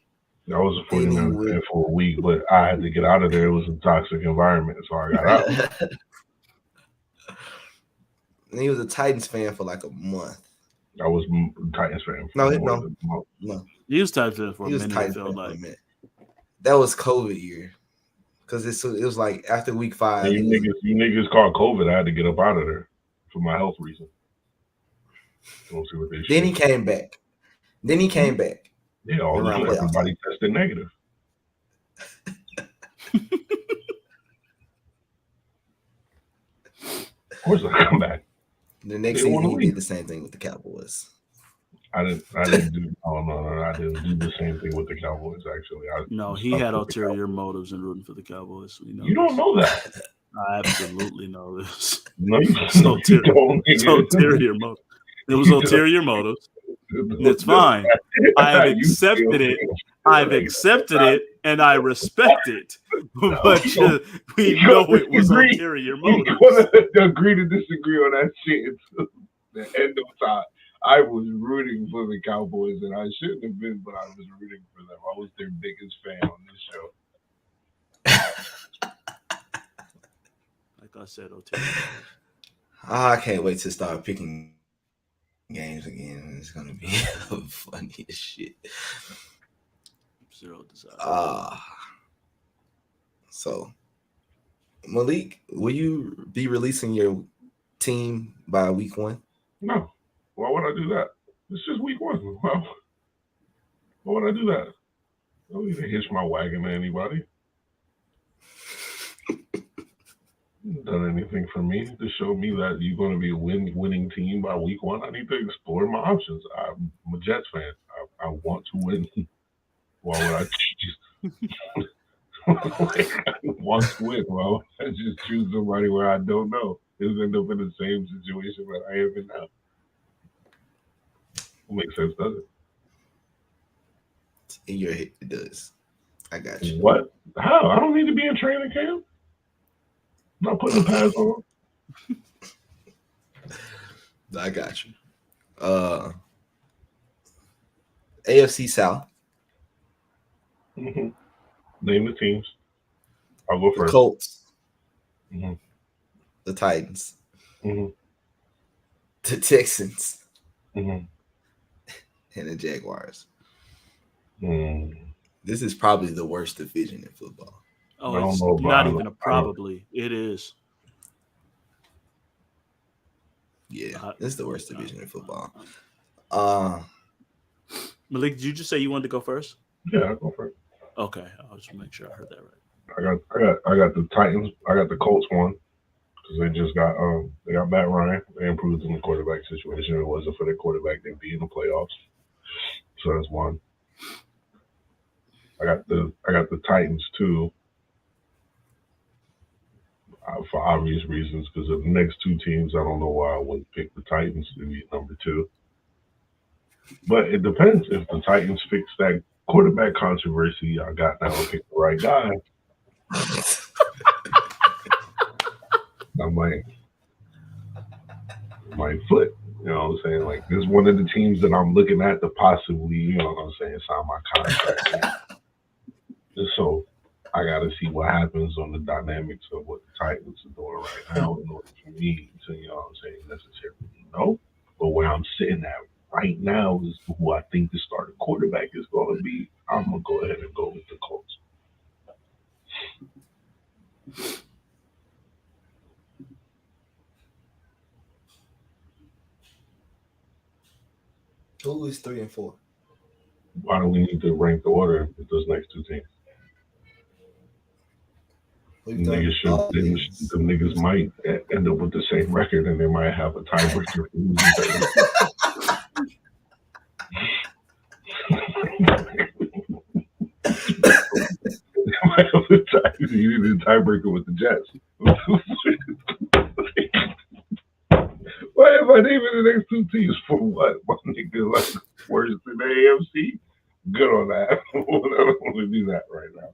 I was a 49er fan for a week, but I had to get out of there. It was a toxic environment, so I got out. And he was a Titans fan for like a month. I was a Titans fan. No. He was Titans fan for a minute. I felt like that was COVID year because it was like after week 5. And you niggas called COVID. I had to get up out of there for my health reason. We'll see what they Then he came back. Yeah, everybody tested negative. Of course I come back. The next season he did the same thing with the Cowboys. I didn't do. Oh no, I didn't do the same thing with the Cowboys. Actually, he had ulterior motives in rooting for the Cowboys. You don't know that. I absolutely know this. No, you don't. It's ulterior motives. It was ulterior motives. It's fine. I have accepted it. I've accepted it, and I respect it. But we know it was ulterior motives. We're gonna agree to disagree on that shit until the end of time. I was rooting for the Cowboys, and I shouldn't have been, but I was rooting for them. I was their biggest fan on this show. Like I said, ulterior motives. I can't wait to start picking games again. It's gonna be funny as shit. Zero desire. So Malik, will you be releasing your team by week 1? No. Why would I do that? It's just week 1. Why would I do that? I don't need to hitch my wagon to anybody. Done anything for me to show me that you're going to be a winning team by week 1. I need to explore my options. I'm a Jets fan. I want to win. Why would I choose? I want to win. Why would I just choose somebody where I don't know? It'll end up in the same situation that I am in now. It makes sense, does it? In your head, it does. I got you. What? How? I don't need to be in training camp. I'm not putting the pads on. I got you. AFC South. Mm-hmm. Name the teams. I'll go first. The Colts. Mm-hmm. The Titans. Mm-hmm. The Texans. Mm-hmm. And the Jaguars. Mm. This is probably the worst division in football. Oh, it's not even a probably. It is. Yeah, this is the worst division in football. Malik, did you just say you wanted to go first? Yeah, I'll go first. Okay, I'll just make sure I heard that right. I got the Titans. I got the Colts one because they just got they got Matt Ryan. They improved in the quarterback situation. If it wasn't for their quarterback, they'd be in the playoffs. So that's one. I got the Titans too. For obvious reasons, because of the next two teams, I don't know why I wouldn't pick the Titans to be number 2. But it depends. If the Titans fix that quarterback controversy I got now and pick the right guy, I might flip. You know what I'm saying? Like, this is one of the teams that I'm looking at to possibly, you know what I'm saying, sign my contract. So I got to see what happens on the dynamics of what the Titans are doing right now in order for me to, you know what I'm saying, necessarily know. But where I'm sitting at right now is who I think the starting quarterback is going to be. I'm going to go ahead and go with the Colts. Who is 3 and 4? Why do we need to rank the order with those next two teams? The niggas might end up with the same record, and they might have a tiebreaker. You need a tiebreaker with the Jets. Why am I naming the next two teams for what? My nigga, like, worse than the AFC? Good on that. I don't want to do that right now.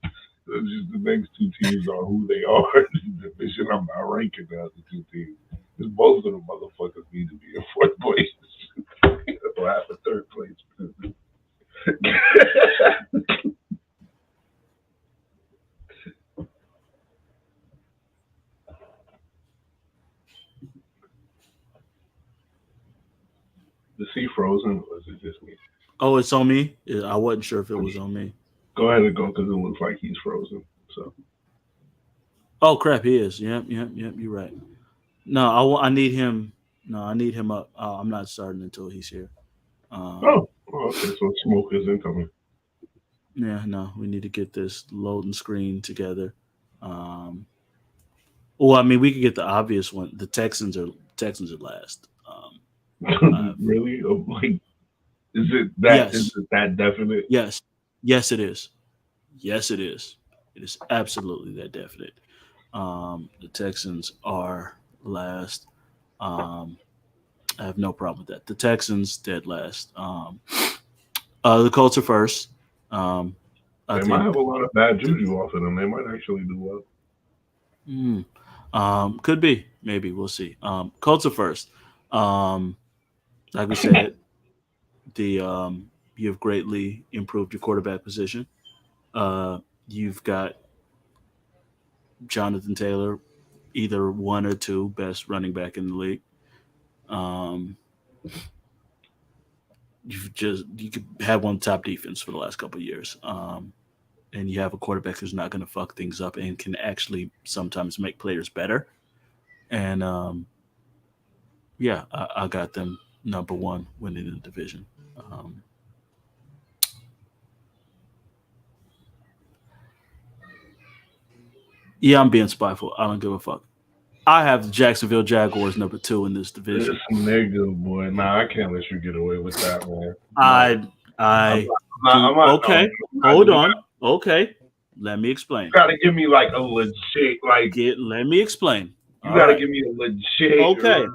It's just the next two teams are who they are. The division, I'm not ranking the other two teams. Because both of them motherfuckers need to be in 4th place. Or have a 3rd place. The sea frozen, or is it just me? Oh, it's on me? I wasn't sure if it was on me. Go ahead and go, because it looks like he's frozen. So. Oh, crap, he is. Yep, you're right. No, I need him. No, I need him up. I'm not starting until he's here. Okay, so smoke is incoming. Yeah, no, we need to get this loading screen together. Well, I mean, we could get the obvious one. The Texans are last. Really? Like, Is it that? Yes. Is it that definite? Yes, it is. Yes, it is. It is absolutely that definite. The Texans are last. I have no problem with that. The Texans dead last. The Colts are first. They might have a lot of bad juju off of them. They might actually do well. Could be. Maybe. We'll see. Colts are first. Like we said, you have greatly improved your quarterback position. You've got Jonathan Taylor, either one or two best running back in the league. You could have one top defense for the last couple of years. And you have a quarterback who's not going to fuck things up and can actually sometimes make players better. And I got them number one winning the division. Yeah, I'm being spiteful. I don't give a fuck. I have the Jacksonville Jaguars number 2 in this division. This nigga, boy. Nah, I can't let you get away with that, man. Okay. Hold on. Okay. Let me explain. You gotta give me like a legit, let me explain. You gotta give me a legit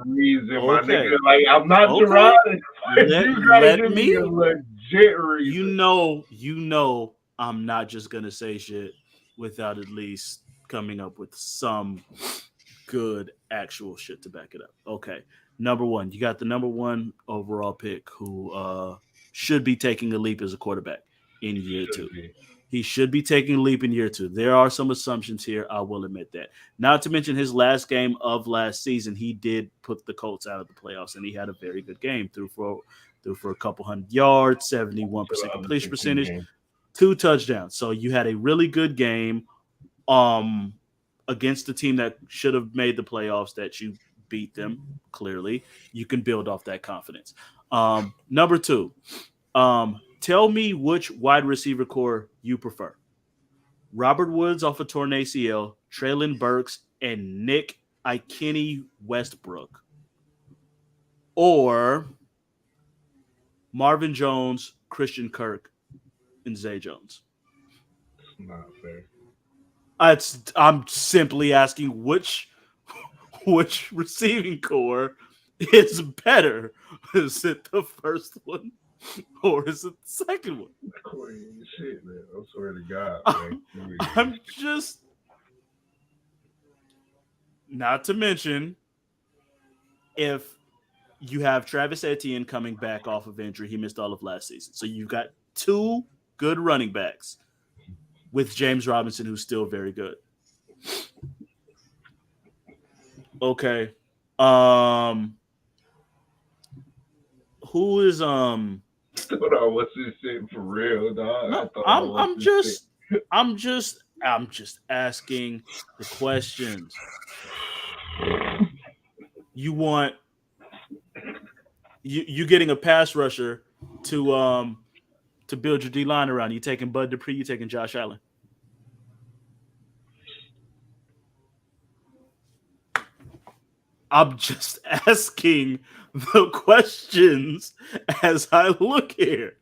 reason, my nigga. Like, I'm not Jarrod. You gotta give me a legit reason. You know, I'm not just gonna say shit without at least coming up with some good actual shit to back it up. Okay. Number 1, you got the number 1 overall pick who should be taking a leap as a quarterback in year 2. He should be taking a leap in year 2. There are some assumptions here. I will admit that. Not to mention his last game of last season, he did put the Colts out of the playoffs, and he had a very good game. Threw for a couple hundred yards, 71% completion percentage, 2 touchdowns. So you had a really good game against the team that should have made the playoffs that you beat them, clearly. You can build off that confidence. Number 2, tell me which wide receiver core you prefer. Robert Woods off of torn ACL, Treylon Burks, and Nick Ikeni Westbrook. Or Marvin Jones, Christian Kirk, and Zay Jones. It's not fair. I'm simply asking which receiving core is better. Is it the first one or is it the second one? Shit, man. I swear to God. I'm just not to mention if you have Travis Etienne coming back off of injury, he missed all of last season. So you've got 2 good running backs with James Robinson, who's still very good. Okay. Who is Hold on, what's this shit for real, dog? No, I'm just asking the questions. You want you getting a pass rusher to build your D line around. You taking Bud Dupree, you taking Josh Allen. I'm just asking the questions as I look here.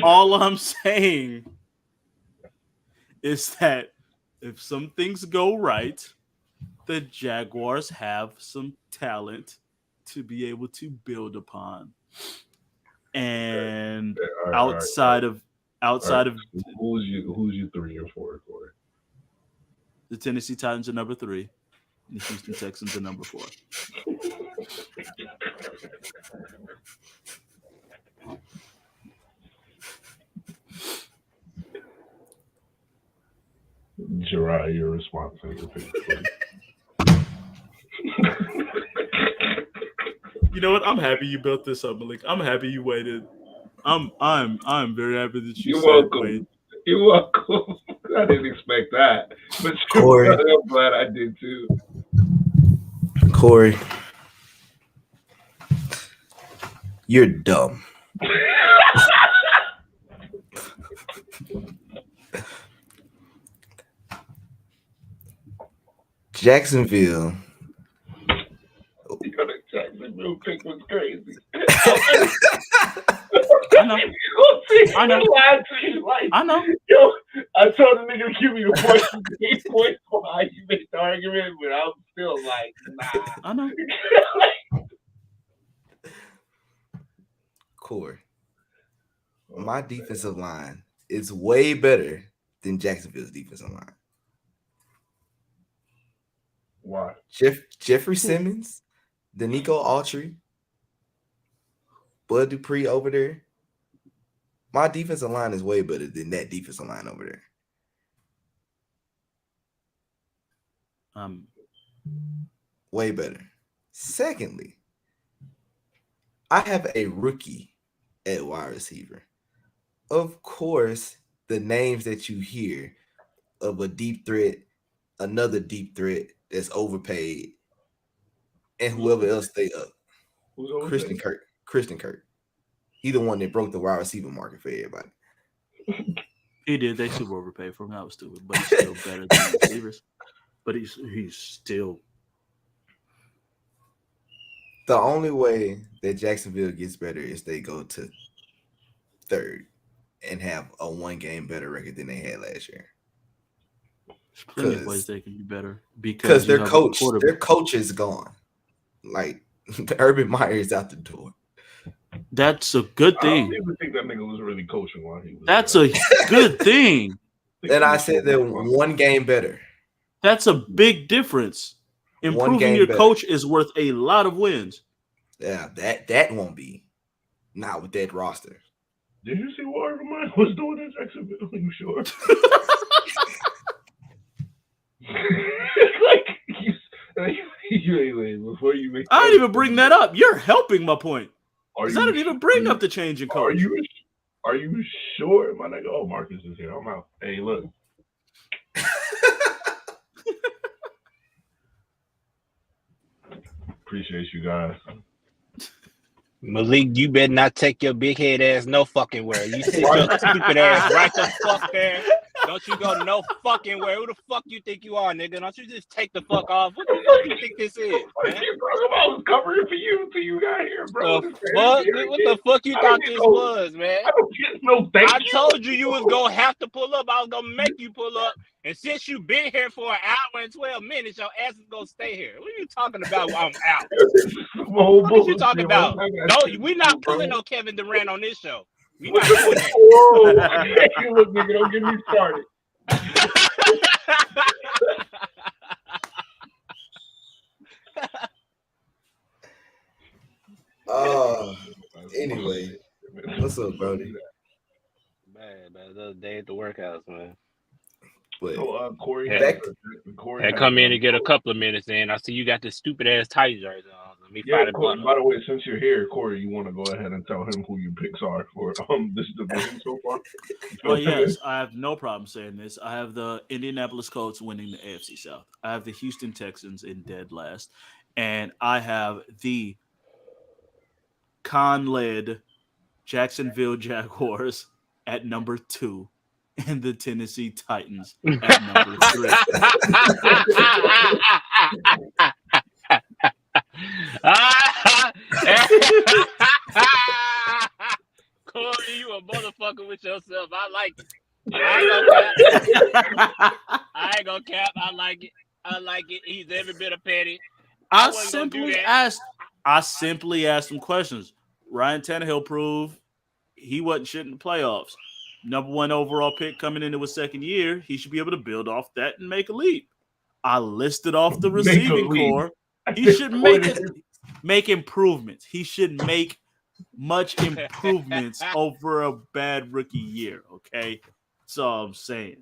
All I'm saying is that if some things go right, the Jaguars have some talent to be able to build upon. And outside of who's you 3 or 4 for? The Tennessee Titans are number 3. And the Houston Texans are number 4. Jarrod, your response. You know what? I'm happy you built this up, Malik. I'm happy you waited. I'm very happy that you said welcome. Wait. You're welcome. I didn't expect that, but Corey, I'm glad I did too. Corey, you're dumb. Jacksonville. Jacksonville pick was great. I know. I know. Yo, I told the nigga to give me the points for how you make the argument, but I'm still like, nah. I know. Core. My defensive line is way better than Jacksonville's defensive line. Why? Jeffrey Simmons, Danico Autry, Bud Dupree over there. My defensive line is way better than that defensive line over there. Way better. Secondly, I have a rookie at wide receiver. Of course, the names that you hear of a deep threat, another deep threat that's overpaid, and whoever else stay up. Christian Kirk. He the one that broke the wide receiver market for everybody. He did. They super overpaid for him. That was stupid, but he's still better than the receivers. But he's still. The only way that Jacksonville gets better is they go to third and have a 1 game better record than they had last year. There's plenty of ways they can be better because their coach is gone. Like Urban Meyer is out the door. That's a good thing. I don't even think that nigga was really coaching while he was. That's a good thing. And I said they're 1 game better. That's a big difference. Improving your coach is worth a lot of wins. Yeah, that won't be. Not with that roster. Did you see what Urban Meyer was doing in Jacksonville? Are you sure? Before you make. I didn't even bring that up. You're helping my point. Because I didn't even bring up the change in coach. Are you sure, my nigga? Oh, Marcus is here. I'm out. Hey, look. Appreciate you guys. Malik, you better not take your big head ass no fucking where. You sit your stupid ass right the fuck there. Don't you go no fucking where. Who the fuck you think you are, nigga? Don't you just take the fuck off? What the fuck you think this is, man? I was covering for you until you got here, bro. What the fuck you thought this was, man? I don't get no thank you. I told you was gonna have to pull up. I was gonna make you pull up. And since you've been here for an hour and 12 minutes, your ass is gonna stay here. What are you talking about while I'm out? What are you talking about? No, we're not pulling no Kevin Durant on this show. We not doing that. Whoa, look, nigga, don't get me started. Anyway, what's up, Brody? Man, another day at the workhouse, man. But Corey, Corey come in and get a couple of minutes in. I see you got this stupid ass tight jersey on. Let me find it. By the way, since you're here, Corey, you want to go ahead and tell him who your picks are for this division so far? Well, yes, I have no problem saying this. I have the Indianapolis Colts winning the AFC South. I have the Houston Texans in dead last, and I have the Khan-led Jacksonville Jaguars at number 2. And the Tennessee Titans at number 3. Corey, you a motherfucker with yourself. I like it. I ain't gonna cap. I like it. He's every bit of petty. I simply asked him questions. Ryan Tannehill proved he wasn't shit in the playoffs. Number 1 overall pick coming into his second year, he should be able to build off that and make a leap. I listed off the receiving core. He should make improvements. He should make much improvements over a bad rookie year. Okay, that's all I'm saying.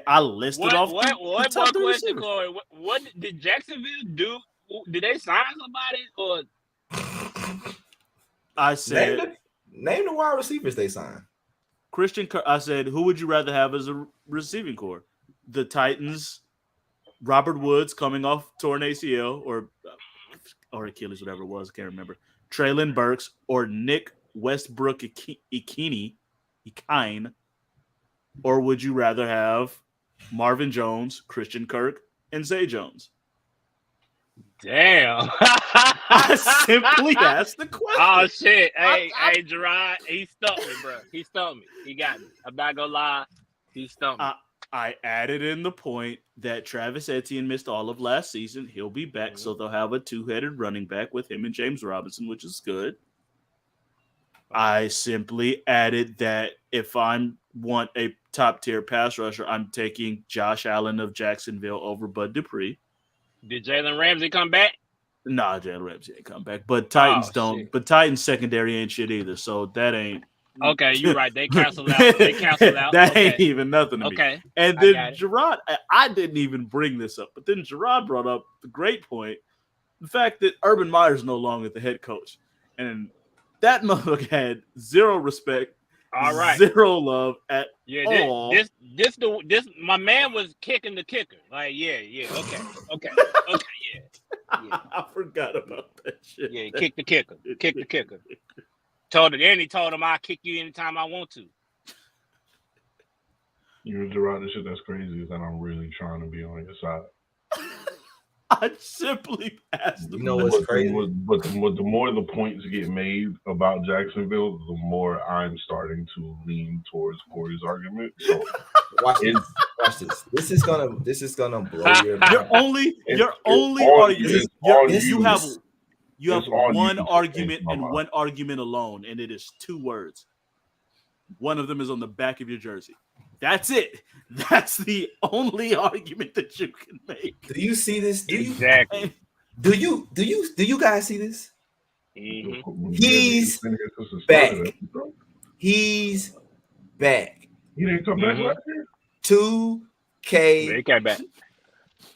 I listed off. One more question, Corey. What did Jacksonville do? Did they sign somebody or? I said, name the wide receivers they signed. Christian Kirk. I said, who would you rather have as a receiving core? The Titans, Robert Woods coming off torn ACL or Achilles, whatever it was, I can't remember. Treylon Burks or Nick Westbrook Ikine, or would you rather have Marvin Jones, Christian Kirk, and Zay Jones? Damn. I simply asked the question. Oh shit! Hey, Jarrod, he stumped me, bro. He stumped me. He got me. I'm not gonna lie. He stumped me. I added in the point that Travis Etienne missed all of last season. He'll be back, so they'll have a two-headed running back with him and James Robinson, which is good. I simply added that if I want a top-tier pass rusher, I'm taking Josh Allen of Jacksonville over Bud Dupree. Did Jalen Ramsey come back? Nah, Jalen Ramsey ain't come back. But Titans don't. Shit. But Titans secondary ain't shit either. So that ain't. Okay, you're right. They canceled out. That ain't even nothing to me. Okay. And then Jarrod, I didn't even bring this up, but then Jarrod brought up the great point, the fact that Urban Meyer's no longer the head coach. And that motherfucker had zero respect, zero love at all. This my man was kicking the kicker. Like, okay, I forgot about that shit. Yeah, kick the kicker. He told him I'll kick you anytime I want to. You know, Jarrod, the shit that's crazy is that I'm really trying to be on your side. I simply asked him. You know what's crazy? But the more the points get made about Jacksonville, the more I'm starting to lean towards Corey's argument. So watch this. This is gonna blow your mind. Your only argument. You have one argument and one argument alone, and it is 2 words. One of them is on the back of your jersey. That's it. That's the only argument that you can make. Do you see this? Exactly. Do you guys see this? Mm-hmm. He's back. He's back. He didn't come back last year? 2K. He came back.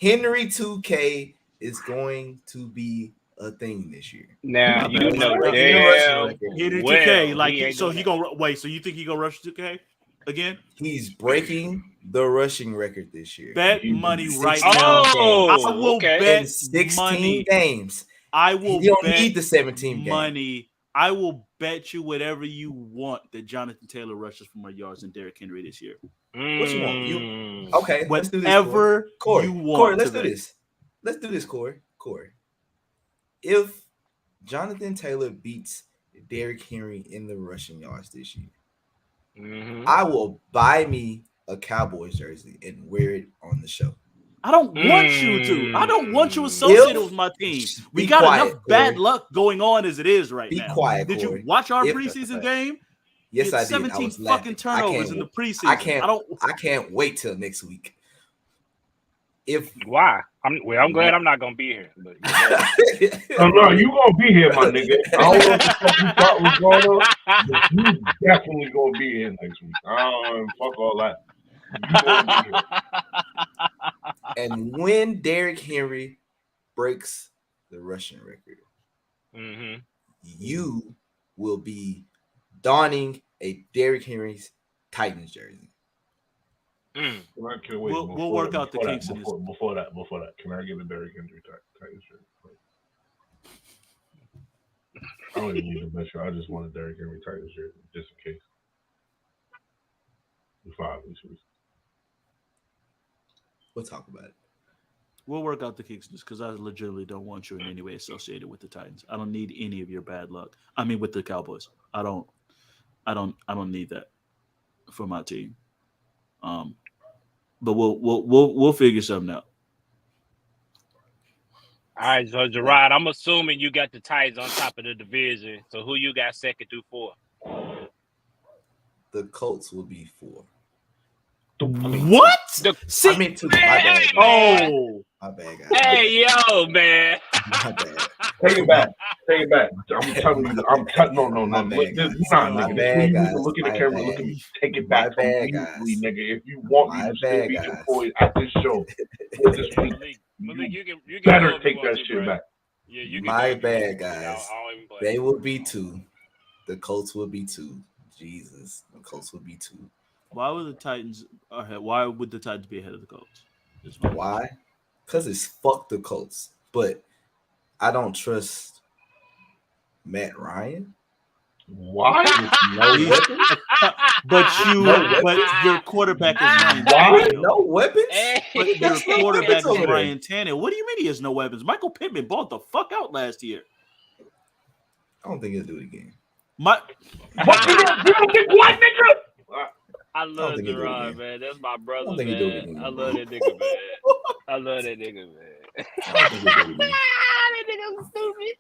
Henry 2K is going to be a thing this year. Now you know Henry 2K. Like, so he gonna wait. So you think he gonna rush 2K again? He's breaking the rushing record this year. Bet money right now. I will bet 16 games. I will. You don't need the 17 games. Money. I will bet you whatever you want that Jonathan Taylor rushes for more yards than Derrick Henry this year. What you want? Okay, let's do this. Whatever you want. Corey, let's do this. Let's do this, Corey. If Jonathan Taylor beats Derrick Henry in the rushing yards this year, I will buy me a Cowboys jersey and wear it on the show. I don't want you to. I don't want you associated with my team. We got enough bad luck going on as it is right now. Be quiet, Did Corey. you watch our preseason game? Yes, I did. 17 fucking turnovers in the preseason. I can't wait till next week. Why? I'm glad I'm not gonna be here. But, no, you gonna be here, my nigga. I don't know what the fuck you thought was going on, but you definitely gonna be here next week. I don't fuck all that. And when Derrick Henry breaks the rushing record, you will be donning a Derrick Henry's Titans jersey. We'll work out the kinks in this. Before that, can I get a Derrick Henry Titans jersey? I don't even need the best shirt. I just want a Derrick Henry Titans jersey, just in case. We'll talk about it. We'll work out the kinks because I legitimately don't want you in any way associated with the Titans. I don't need any of your bad luck. I mean, with the Cowboys, I don't need that for my team. But we'll figure something out. All right, so Jarrod, I'm assuming you got the Titans on top of the division. So who you got second through 4? The Colts will be 4. What? My bad. Oh, my bad, guys. Hey, yo, man. My bad. Take it back. I'm telling you. No. My bad, guys. Look at the camera. Look at me. Take it back. My bad, guys. Nigga. If you want me to still be employed at this show, Malik, you can better take that shit back. Yeah, you can. My bad, guys. They will be 2. The Colts will be 2. Jesus, the Colts will be 2. Why would the Titans be ahead of the Colts? Why? Because it's fuck the Colts. But I don't trust Matt Ryan. Why? But your quarterback is Ryan Tannehill. No weapons? But your quarterback is Ryan Tannehill. What do you mean he has no weapons? Michael Pittman balled the fuck out last year. I don't think he'll do it again. You don't think what, nigga? I love Jarrod, man. That's my brother, man. I love that nigga, man. I love that nigga, man. That nigga was stupid.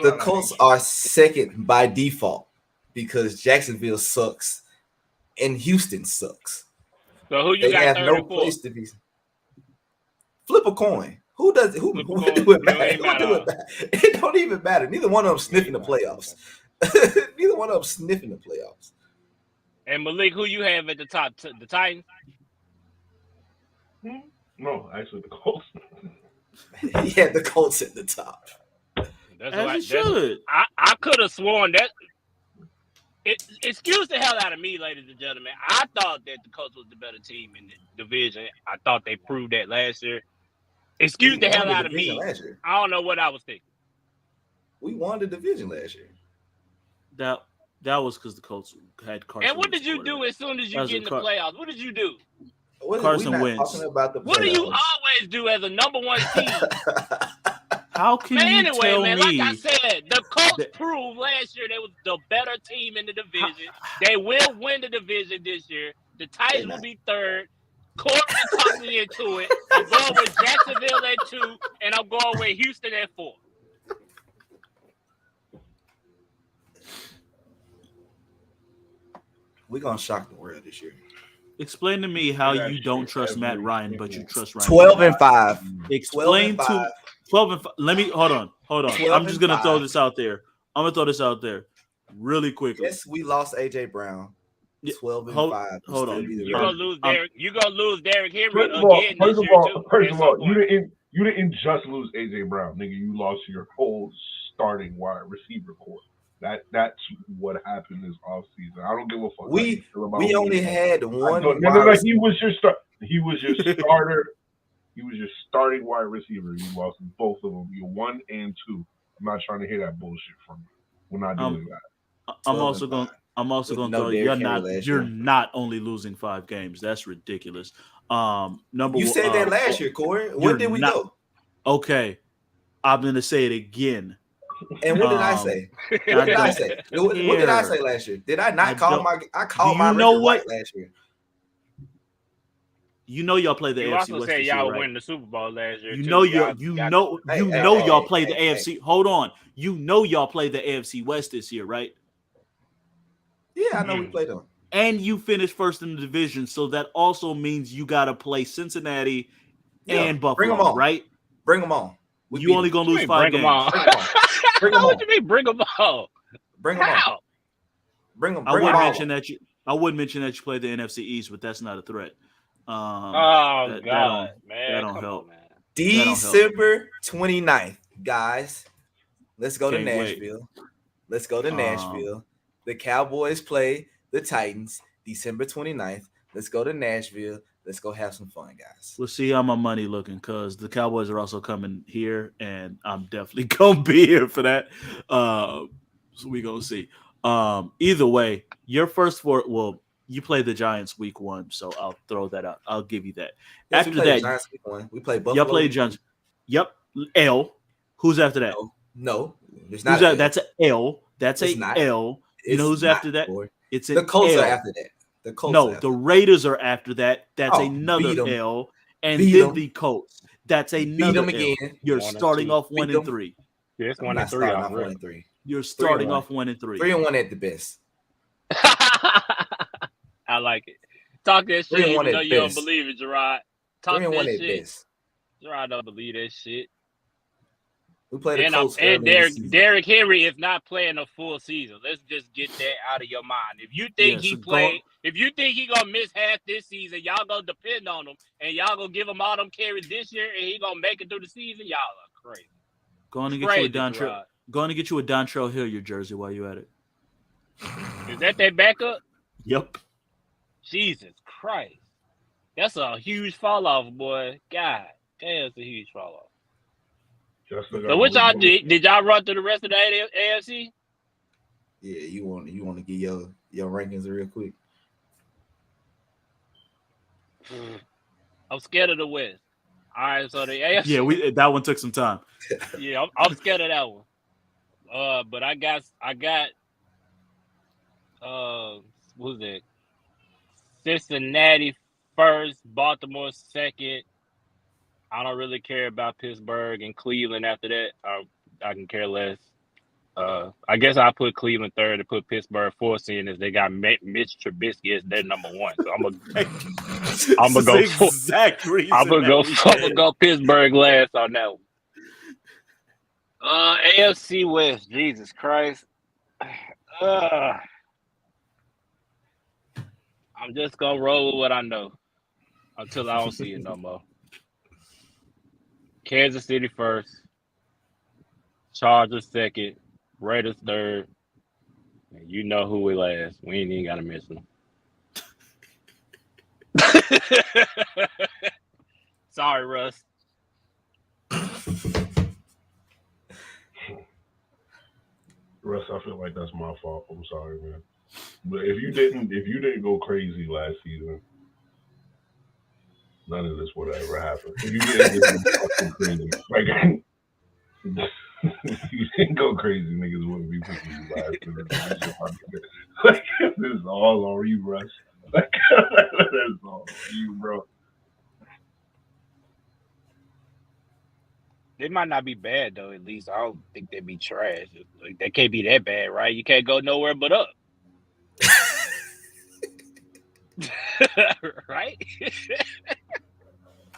The Colts are second by default because Jacksonville sucks and Houston sucks. So who you got third and fourth? Flip a coin. Who do it matter? It don't even matter. Neither one of them sniffing the playoffs. Neither one of them sniffing the playoffs. And Malik, who you have at the top? The Titans? No, actually the Colts. He had the Colts at the top. I could have sworn that. Excuse the hell out of me, ladies and gentlemen. I thought that the Colts was the better team in the division. I thought they proved that last year. Excuse the hell out of me. I don't know what I was thinking. We won the division last year. That was because the Colts had Carson. And what did you do as soon as you get in the playoffs? What did you do? Carson wins. What do you always do as a number one team? How can you tell me? Like I said, the Colts proved last year they was the better team in the division. They will win the division this year. The Titans will be third. Corbin talked me into it. I'm going with Jacksonville at 2, and I'm going with Houston at 4. We're going to shock the world this year. Explain to me how you don't trust Matt Ryan, but you trust Ryan. 12-5. Explain 12 and 5. Let me hold on. I'm just gonna throw this out there. I'm gonna throw this out there really quickly. Yes, we lost AJ Brown. 12-5. Hold on. You're gonna lose Derrick Henry again this year too. First of all, you didn't just lose AJ Brown, nigga. You lost your whole starting wide receiver core. That's what happened this offseason. I don't give a fuck. We only had one. No, he was your He was your starter. He was your starting wide receiver. You lost both of them. You're 1 and 2. I'm not trying to hear that bullshit from you. We're not doing that. I'm also going to throw you're not only losing 5 games. That's ridiculous. You said that last year, Corey. What did we do? Okay, I'm going to say it again. And what did I say? What did I say? What did I say last year? Did I not call my? I called my record right last year. You know y'all play the AFC West. You also said y'all would win the Super Bowl last year. You know y'all play the AFC. Hold on. You know y'all play the AFC West this year, right? Yeah, I know we played them. And you finished first in the division, so that also means you got to play Cincinnati and Buffalo, bring them on. Right? Bring them on. You only gonna lose 5 games. Bring them on. What do you mean bring them on? Bring them on. Bring them. I would mention that you play the NFC East, but that's not a threat. God, man, that don't help. Man. December 29th, guys. Let's go to Nashville. Let's go to Nashville. The Cowboys play the Titans December 29th. Let's go to Nashville. Let's go have some fun, guys. We'll see how my money looking because the Cowboys are also coming here, and I'm definitely gonna be here for that. So we gonna see. Either way, your first 4. Well, you play the Giants week 1, so I'll throw that out. I'll give you that. Yes, after that, Giants week 1. We play Buffalo. Y'all play Giants. Yep. L. Who's after that? No, it's not. That's an L. That's a L. You know who's after that? It's the Colts are after that. The Raiders are after that. That's another L. And then the Colts. That's another L. Again. You're starting off 1 and 3. Yeah, it's 1 and 3. You're starting off 1 and 3. 3-1 at the best. I like it. Talk that shit. Even though you don't believe it, Jarrod. Talk that shit. Jarrod don't believe that shit. We played the Colts. And Derrick Henry is not playing a full season. Let's just get that out of your mind. If you think if you think he gonna miss half this season, y'all gonna depend on him, and y'all gonna give him all them carries this year, and he gonna make it through the season. Y'all are crazy. Going to get you a Dontrell Hilliard jersey while you at it. Is that backup? Yep. Jesus Christ, that's a huge fall off, boy. God damn, it's a huge fall off. So what y'all did? Did y'all run through the rest of the AFC? Yeah, you want to give your rankings real quick? I'm scared of the West. All right, so the AFC. Yeah, that one took some time. Yeah, I'm scared of that one. But I got who's that? Cincinnati first, Baltimore second. I don't really care about Pittsburgh and Cleveland after that. I can care less. I guess I put Cleveland third and put Pittsburgh fourth, seeing as they got Mitch Trubisky as their number one. So I'm gonna go Pittsburgh last on that one. AFC West, Jesus Christ. I'm just gonna roll with what I know until I don't see it no more. Kansas City first, Chargers second, Raiders third, and you know who we last. We ain't even gotta mention them. Sorry, Russ. Russ, I feel like that's my fault. I'm sorry, man. But if you didn't go crazy last season, none of this would ever happen. If you didn't go crazy, you didn't go crazy, niggas wouldn't be picking you last season. Like, this is all on you, Russ. Like, that's all on you, bro. They might not be bad though. At least I don't think they'd be trash. Like, they can't be that bad, right? You can't go nowhere but up. Right?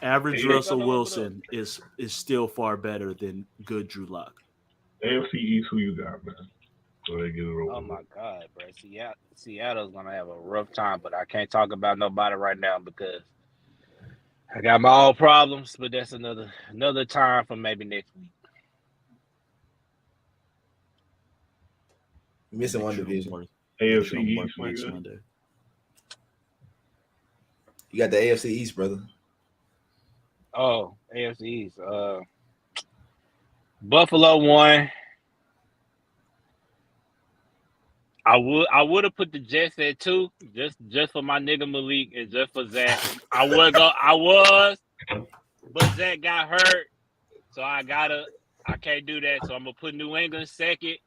Average Russell Wilson is still far better than good Drew Lock. AFC East, who you got, man? So they get it over. Oh my God, bro! Seattle's gonna have a rough time, but I can't talk about nobody right now because I got my own problems. But that's another time for maybe next week. You're missing one division. AFC East next Monday. You got the AFC East, brother. Oh, AFC East. Buffalo won. I would have put the Jets at 2, just for my nigga Malik and just for Zach. I was, but Zach got hurt, so I can't do that. So I'm gonna put New England second.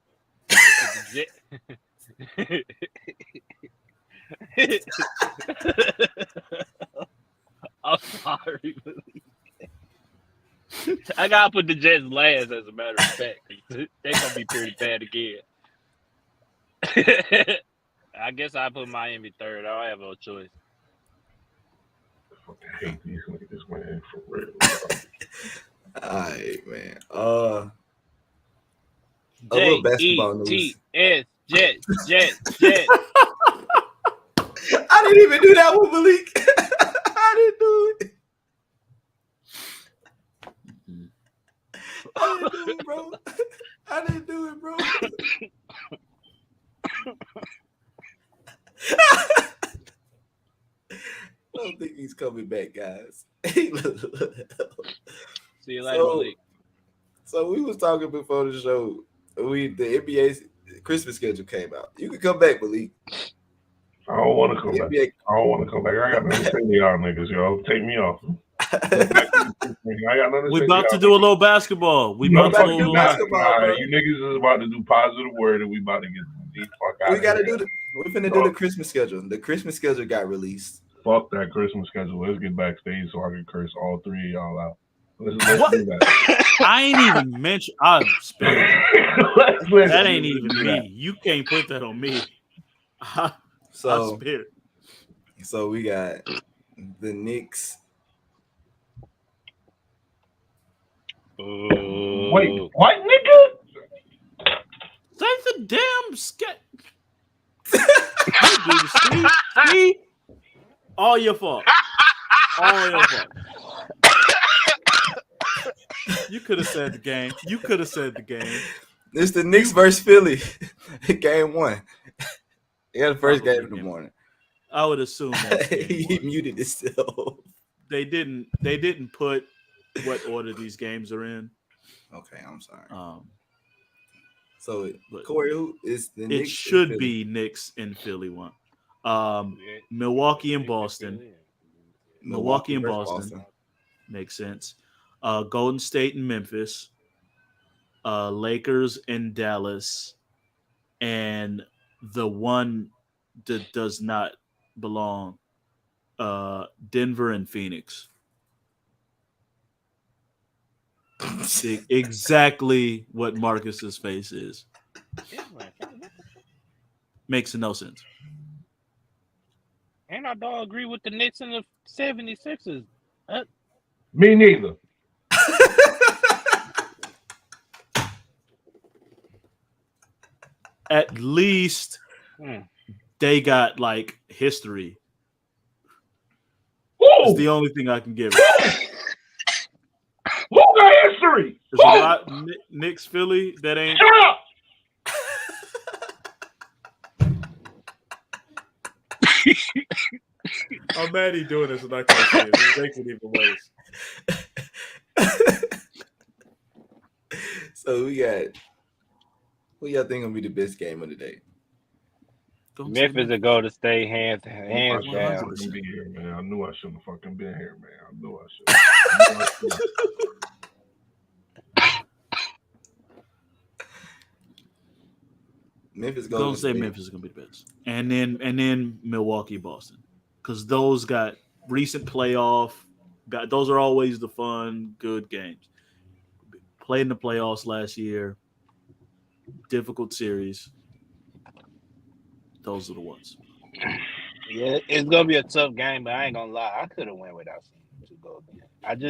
I'm sorry, Malik. I gotta put the Jets last, as a matter of fact. They're gonna be pretty bad again. I guess I put Miami third. I don't have no choice. I fucking hate these niggas, man, for real. Alright, man. A little basketball news. Jets. I didn't even do that one, Malik. I didn't do it. I didn't do it, bro. I don't think he's coming back, guys. See you later, Malik. So we was talking before the show. The NBA's Christmas schedule came out. You can come back, Malik. I don't want to come back. I got nothing to say to y'all niggas, yo. Take me off. We about to do a little basketball. We about to do basketball. All right, you niggas is about to do positive word, and we about to get the fuck out. We gotta do we're finna do the Christmas schedule. The Christmas schedule got released. Fuck that Christmas schedule. Let's get backstage so I can curse all three of y'all out. Let's do that. I ain't even mentioned. I'm spitting. That ain't even me. You can't put that on me. So we got the Knicks. Wait, what, nigga? That's a damn sketch. See? All your fault. You could have said the game. It's the Knicks versus Philly. Game 1. They got the first game in the morning. I would assume that he muted himself. They didn't put what order these games are in. Okay, I'm sorry. So Corey, who is the Knicks? It should be Knicks in Philly one. Milwaukee and Boston. Milwaukee and Boston. Makes sense. Golden State and Memphis. Lakers and Dallas. And the one that does not belong, Denver and Phoenix. Exactly what Marcus's face is. Makes no sense. And I don't agree with the Knicks and the 76ers. Me neither. At least they got like history. It's the only thing I can give it. Who got history? There's a lot Knicks Philly that ain't. Shut up! I'm mad he's doing this and I can't see it. It's making it even worse. So we got. Who y'all think gonna be the best game of the day? Memphis to go to stay hands down. I shouldn't be here, man. I knew I shouldn't have fucking been here, man. I knew I should. Memphis Golden State, Memphis is gonna be the best, and then Milwaukee, Boston, because those got recent playoff. Those are always the fun, good games. Played in the playoffs last year. Difficult series. Those are the ones. Yeah, it's gonna be a tough game, but I ain't gonna lie. I could have went without seeing two goals.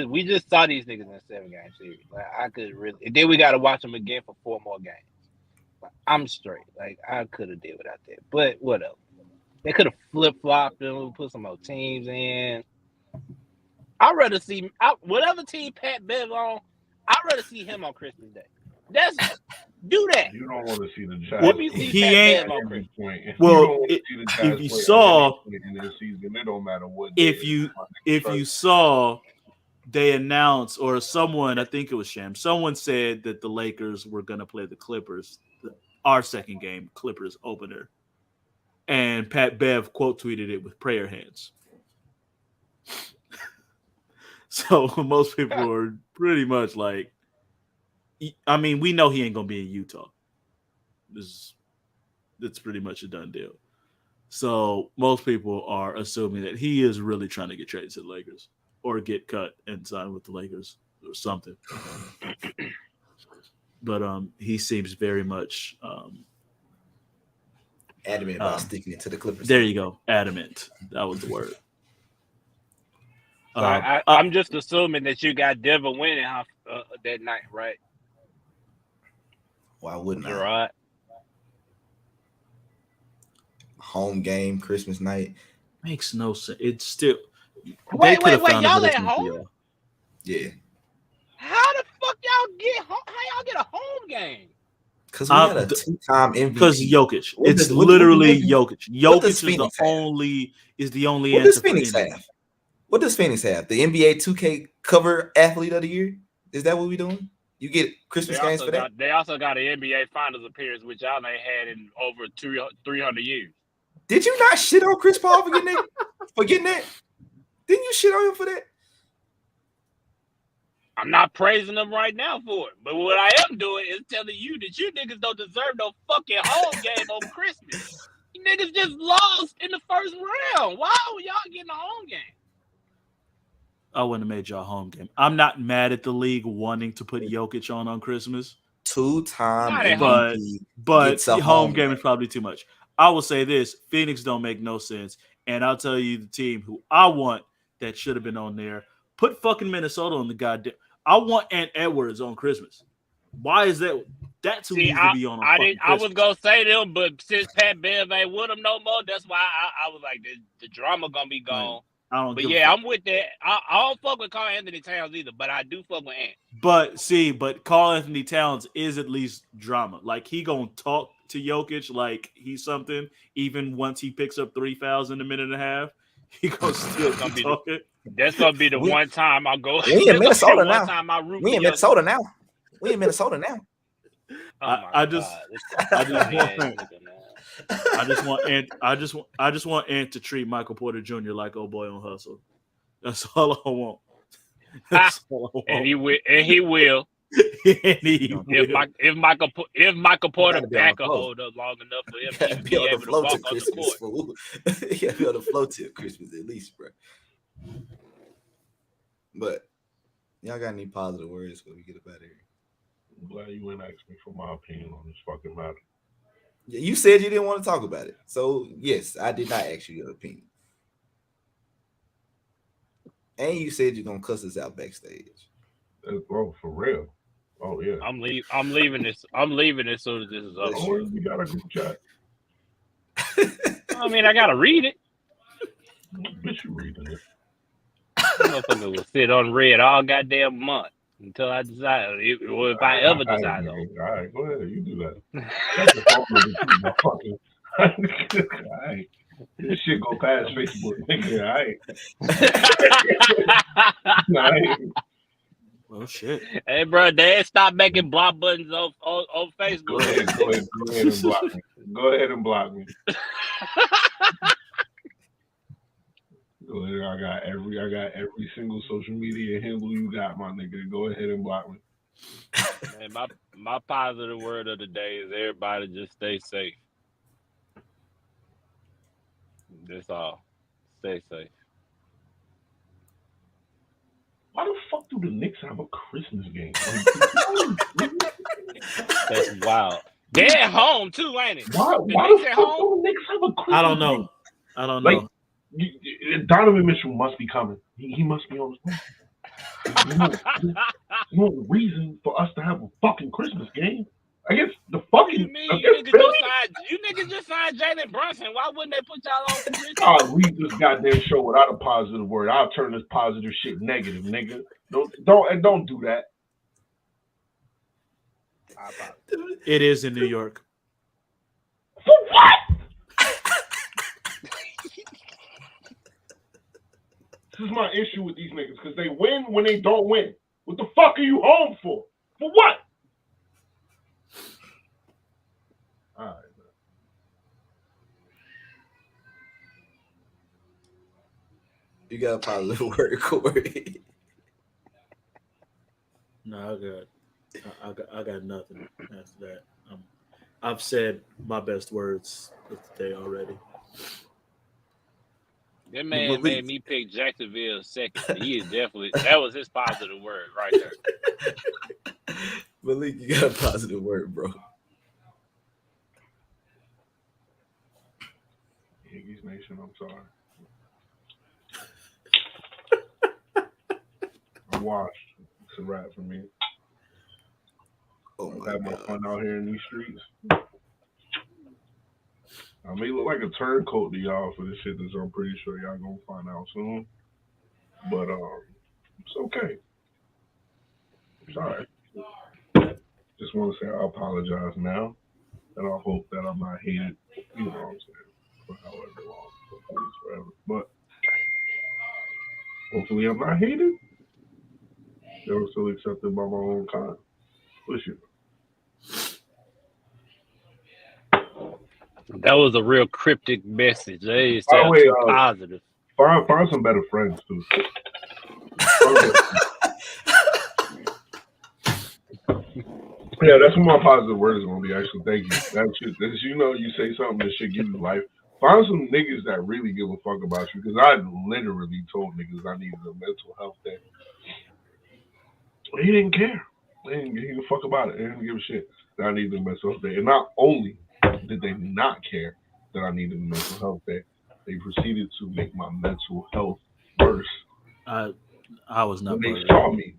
We just saw these niggas in a 7-game series. Like I could really. And then we got to watch them again for 4 more games. Like, I'm straight. Like I could have did without that, but whatever. They could have flip flopped them, put some more teams in. I'd rather see whatever team Pat Bev on. I'd rather see him on Christmas Day. Do that. You don't want to see the Jazz. Well, he ain't. Well, if you saw, in their season, it don't matter what. If you saw, they announced, or someone, I think it was Sham, someone said that the Lakers were going to play the Clippers, our second game, Clippers opener, and Pat Bev quote tweeted it with prayer hands. So most people are pretty much like. I mean, we know he ain't gonna be in Utah. That's pretty much a done deal. So most people are assuming that he is really trying to get traded to the Lakers or get cut and sign with the Lakers or something. But he seems very much adamant about sticking it to the Clippers. There you go, adamant. That was the word. I'm just assuming that you got Denver winning that night, right? Why wouldn't I? Right. Home game, Christmas night. Makes no sense. It's still. Wait, y'all at home? Yeah. How the fuck y'all get home? How y'all get a home game? Because we got a 2-time MVP. Because Jokic. It's literally Jokic. Jokic is the only what answer. Does Phoenix have? What does Phoenix have? The NBA 2K cover athlete of the year? Is that what we're doing? You get Christmas games for that? They also got an NBA Finals appearance, which y'all ain't had in over 300 years. Did you not shit on Chris Paul for getting that? Didn't you shit on him for that? I'm not praising them right now for it. But what I am doing is telling you that you niggas don't deserve no fucking home game on Christmas. You niggas just lost in the first round. Why were y'all getting a home game? I wouldn't have made y'all home game. I'm not mad at the league wanting to put Jokic on Christmas. 2-time MVP, but home game is probably too much. I will say this: Phoenix don't make no sense, and I'll tell you the team who I want that should have been on there. Put fucking Minnesota on the goddamn. I want Ant Edwards on Christmas. Why is that? That's who needs to be on. I was gonna say them, but since Pat Bev ain't with them no more, that's why I was like, the drama gonna be gone. Right. I'm with that. I don't fuck with Karl Anthony Towns either, but I do fuck with Ant. But Karl Anthony Towns is at least drama. Like he gonna talk to Jokic like he's something. Even once he picks up 3 fouls in a minute and a half, he gonna still be talking. That's gonna be the one time I go. We in Minnesota now. We in Minnesota now. We in Minnesota now. I just want Ant to treat Michael Porter Jr. like old boy on Hustle. That's all I want. That's all I want. And he will. If Michael Porter back a hold up long enough for him to be able to walk on the court. He got to be on the flow till Christmas at least, bro. But y'all got any positive words before we get up out of here? I'm glad you went and asked me for my opinion on this fucking matter. Yeah, you said you didn't want to talk about it. So, yes, I did not ask you your opinion. And you said you're going to cuss us out backstage. Oh, for real? Oh, yeah. I'm leaving this. I'm leaving as soon as this is over. Oh, you got a group chat. I mean, I got to read it. Bitch, you reading it. Motherfucker will sit unread all goddamn month until I decide, or if I ever decide. All right, go ahead. You do that. All right. This shit go past Facebook. Nigga, all right. Well, shit. Hey, bro, Dad, stop making block buttons on Facebook. Go ahead and block me. Go ahead and block me. I got every single social media handle you got, my nigga. Go ahead and block me. Man, my positive word of the day is everybody just stay safe. That's all. Stay safe. Why the fuck do the Knicks have a Christmas game? That's wild. They're at home too, ain't it? Why the fuck do the Knicks have a Christmas game? I don't know. Like, Donovan Mitchell must be coming. He must be on his way. No reason for us to have a fucking Christmas game. I guess the fucking. You niggas just signed Jalen Brunson. Why wouldn't they put y'all on Christmas? I'll leave this goddamn show without a positive word. I'll turn this positive shit negative, nigga. Don't do that. It is in New York. For what? This is my issue with these niggas, because they win when they don't win. What the fuck are you home for? For what? All right, man. You got a positive word, Corey? No, I got nothing after that. I've said my best words of the day already. That man made me pick Jacksonville second. He is definitely, that was his positive word right there. Malik, you got a positive word, bro. Yankees Nation, I'm sorry. I'm washed. It's a wrap for me. Oh, I have my fun out here in these streets. I may look like a turncoat to y'all for this shit that I'm pretty sure y'all gonna find out soon. But it's okay. It's all right. Just want to say I apologize now, and I hope that I'm not hated. You know what I'm saying? For however long, hopefully it's forever. But hopefully I'm not hated. They were still accepted by my own kind. Push it. That was a real cryptic message. They sound too positive. Find some better friends too. Yeah, that's what my positive word is gonna be. Actually, thank you. That's you say something that should give you life. Find some niggas that really give a fuck about you, because I literally told niggas I needed a mental health day. He didn't care. He didn't give a fuck about it. He didn't give a shit that I needed a mental health day. And not only did they not care that I needed a mental health day, they proceeded to make my mental health worse. I was not. When they saw me.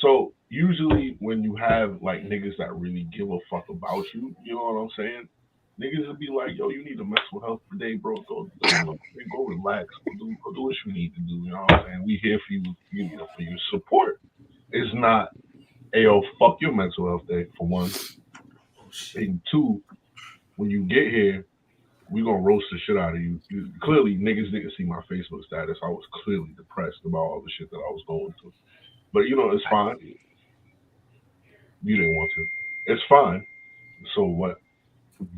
So usually when you have like niggas that really give a fuck about you, you know what I'm saying? Niggas will be like, yo, you need a mental health day, bro. Go relax. Go do what you need to do. You know what I'm saying? We here for you, for your support. It's not, hey, yo, fuck your mental health day, for one. And two, when you get here, we gonna roast the shit out of you. Clearly, niggas didn't see my Facebook status. I was clearly depressed about all the shit that I was going through. But, it's fine. You didn't want to. It's fine. So what?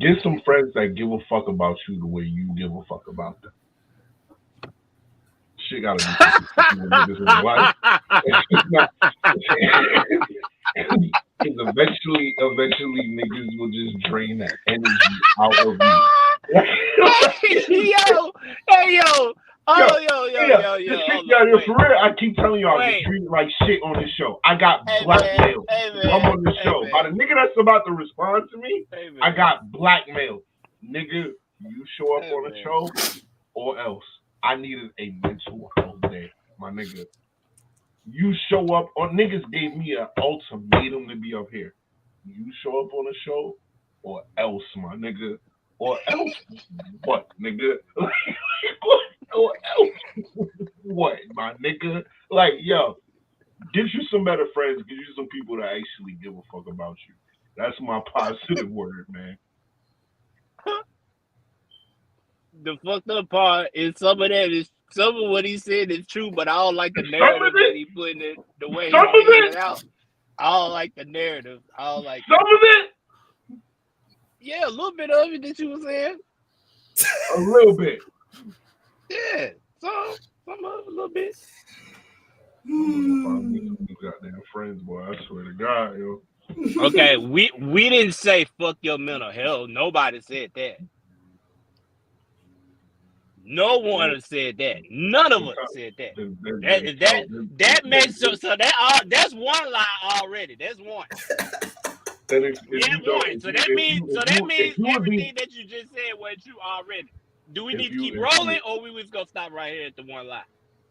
Get some friends that give a fuck about you the way you give a fuck about them. Shit gotta be niggas in your life. Because eventually niggas will just drain that energy out of you. Yo. Oh, yo. For real, I keep telling y'all, get treated like shit on this show. I got blackmailed. I'm on this show. By the nigga that's about to respond to me, I got blackmailed. Nigga, you show up on the show or else. I needed a mental health day, my nigga. You show up, or niggas gave me an ultimatum to be up here. You show up on the show or else, my nigga. Or else what, nigga? Or else what, my nigga? Like, yo, get you some better friends. Get you some people that actually give a fuck about you. That's my positive word, man. The fucked up part is some of what he said is true, but I don't like the narrative that he put in it, the way he put it out. I don't like the narrative. I don't like some of it. Yeah, a little bit of it that you were saying. A little bit. Yeah, some of it, a little bit. Goddamn friends, boy. I swear to God, yo. Okay, we didn't say fuck your mental health. Nobody said that. No one has said that. None of us said that. That makes so that's one lie already. That's one. One. So that means everything that you just said wasn't true already. Do we need to keep rolling, or we was gonna stop right here at the one lie?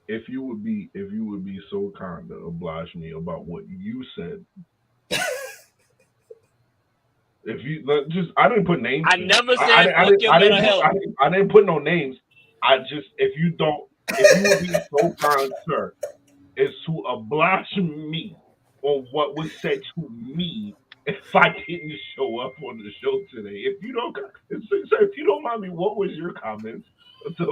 If you would be so kind to oblige me about what you said. If you just, I didn't put names. I never said fuck your mental health. I didn't put no names. I just, if you would be so kind, sir, is to oblige me on what was said to me if I didn't show up on the show today. If you don't mind me, what was your comments?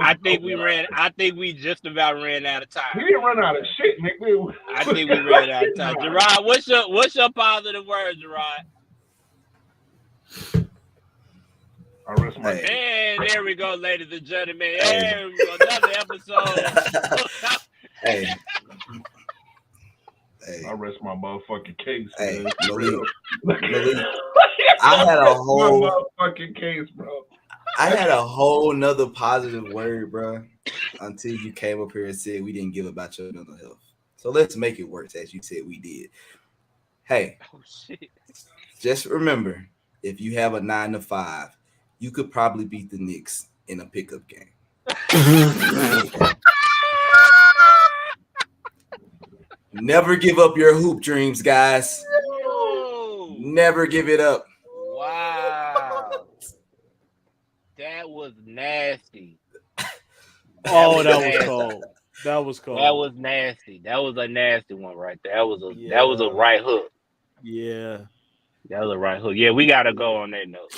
I think we just about ran out of time. We didn't run out of shit, nigga. I think we ran out of time. Jarrod, what's your positive word, Jarrod? I rest my And there we go, ladies and gentlemen. Hey. Another episode. Hey. I rest my motherfucking case. Hey, man. Malik. I had a whole motherfucking case, bro. I had a whole nother positive word, bro, until you came up here and said we didn't give about your mental health. So let's make it worse, as you said we did. Hey, just remember, if you have a 9 to 5, you could probably beat the Knicks in a pickup game. Never give up your hoop dreams, guys. No. Never give it up. Wow. That was nasty. Oh, that was cold. That was cold. That was nasty. That was a nasty one right there. That was a right hook. Yeah. That was a right hook. Yeah, we gotta go on that note.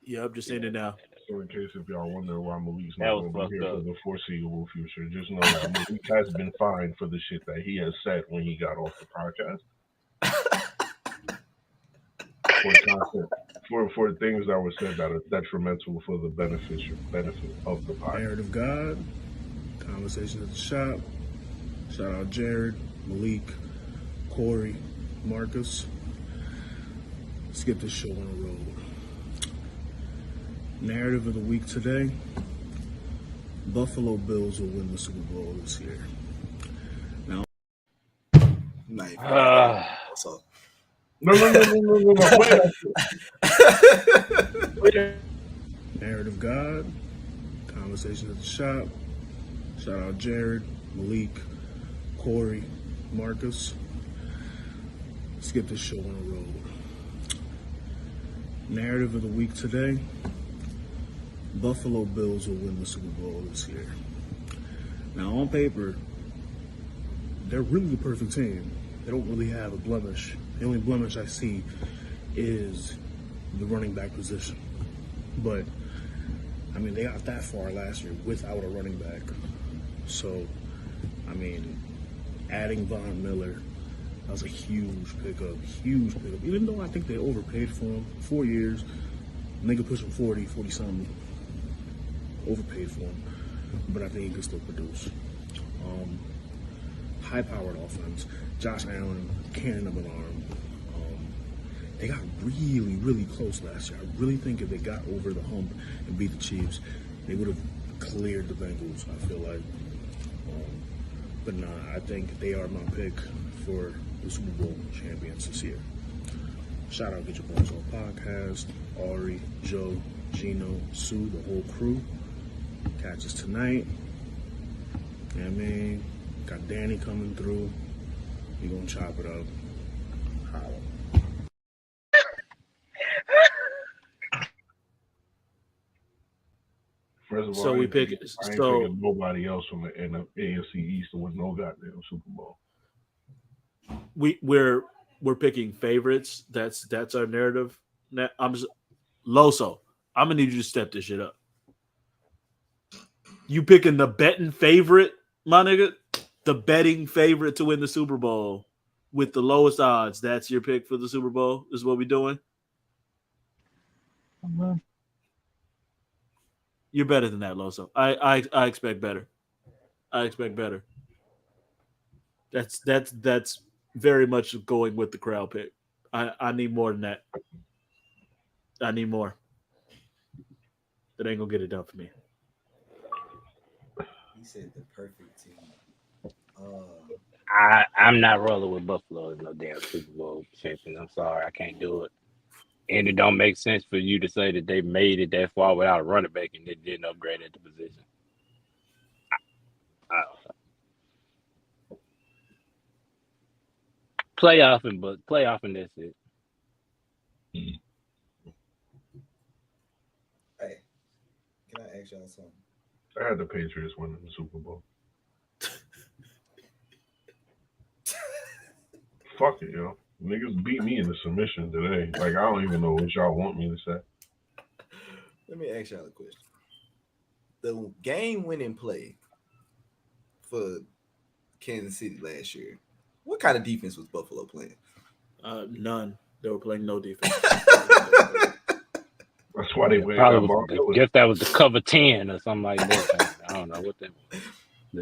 Yep, just end it now. So in case if y'all wonder why Malik's not going to be here for the foreseeable future, just know that Malik has been fined for the shit that he has said when he got off the podcast. For things that were said that are detrimental for the benefit of the podcast. Narrative God, conversation at the shop. Shout out Jarrod, Malik, Corey, Marcus. Let's get this show on the road. Narrative of the week today: Buffalo Bills will win the Super Bowl this year. Now, so. No. Narrative God, conversation at the shop. Shout out Jarrod, Malik, Corey, Marcus. Let's get this show on the road. Narrative of the week today: Buffalo Bills will win the Super Bowl this year. Now, on paper, they're really the perfect team. They don't really have a blemish. The only blemish I see is the running back position. But, I mean, they got that far last year without a running back. So, I mean, adding Von Miller, That was a huge pickup. Even though I think they overpaid for him. 4 years, nigga pushed him 40 something. Overpaid for him, but I think he can still produce. High-powered offense. Josh Allen, cannon of an arm. They got really, really close last year. I really think if they got over the hump and beat the Chiefs, they would have cleared the Bengals, I feel like. But nah, I think they are my pick for the Super Bowl champions this year. Shout out Get Your Balls On Podcast, Ari, Joe, Gino, Sue, the whole crew. Catch us tonight. You know what I mean? Got Danny coming through. We gonna chop it up. Holla. First of all, So we pick. I ain't picking nobody else from the AFC East to win no goddamn Super Bowl. We're picking favorites. That's our narrative. Now, Loso, I'm gonna need you to step this shit up. You picking the betting favorite, my nigga? The betting favorite to win the Super Bowl with the lowest odds. That's your pick for the Super Bowl. Is what we doing? You're better than that, Loso. I expect better. I expect better. That's very much going with the crowd pick. I need more than that. I need more. That ain't gonna get it done for me. He said the perfect team. I'm not rolling with Buffalo as no damn Super Bowl champion. I'm sorry, I can't do it. And it don't make sense for you to say that they made it that far without a running back and they didn't upgrade at the position. I don't know. Playoff and that's it. Hey, can I ask y'all something? I had the Patriots winning the Super Bowl. Fuck it, yo. Niggas beat me in the submission today. Like, I don't even know what y'all want me to say. Let me ask y'all a question. The game-winning play for Kansas City last year, what kind of defense was Buffalo playing? None. They were playing no defense. That's why they went. I guess that was the cover 10 or something like that. I don't know what the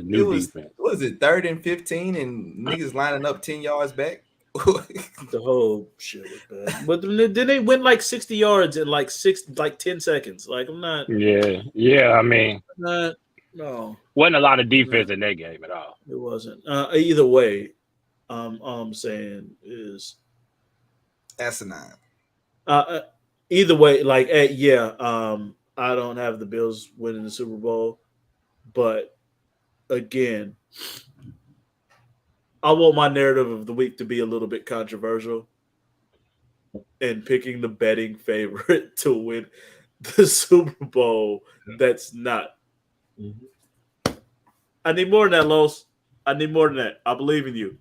new defense. What was it, 3rd and 15 and niggas lining up 10 yards back? The whole shit was bad. But then they went like 60 yards in like 10 seconds. Like, I'm not. Yeah. I mean, no. Wasn't a lot of defense in that game at all. It wasn't. Either way, all I'm saying is asinine. Either way, like, I don't have the Bills winning the Super Bowl, but again, I want my narrative of the week to be a little bit controversial and picking the betting favorite to win the Super Bowl. That's not. I need more than that, Los. I need more than that. I believe in you.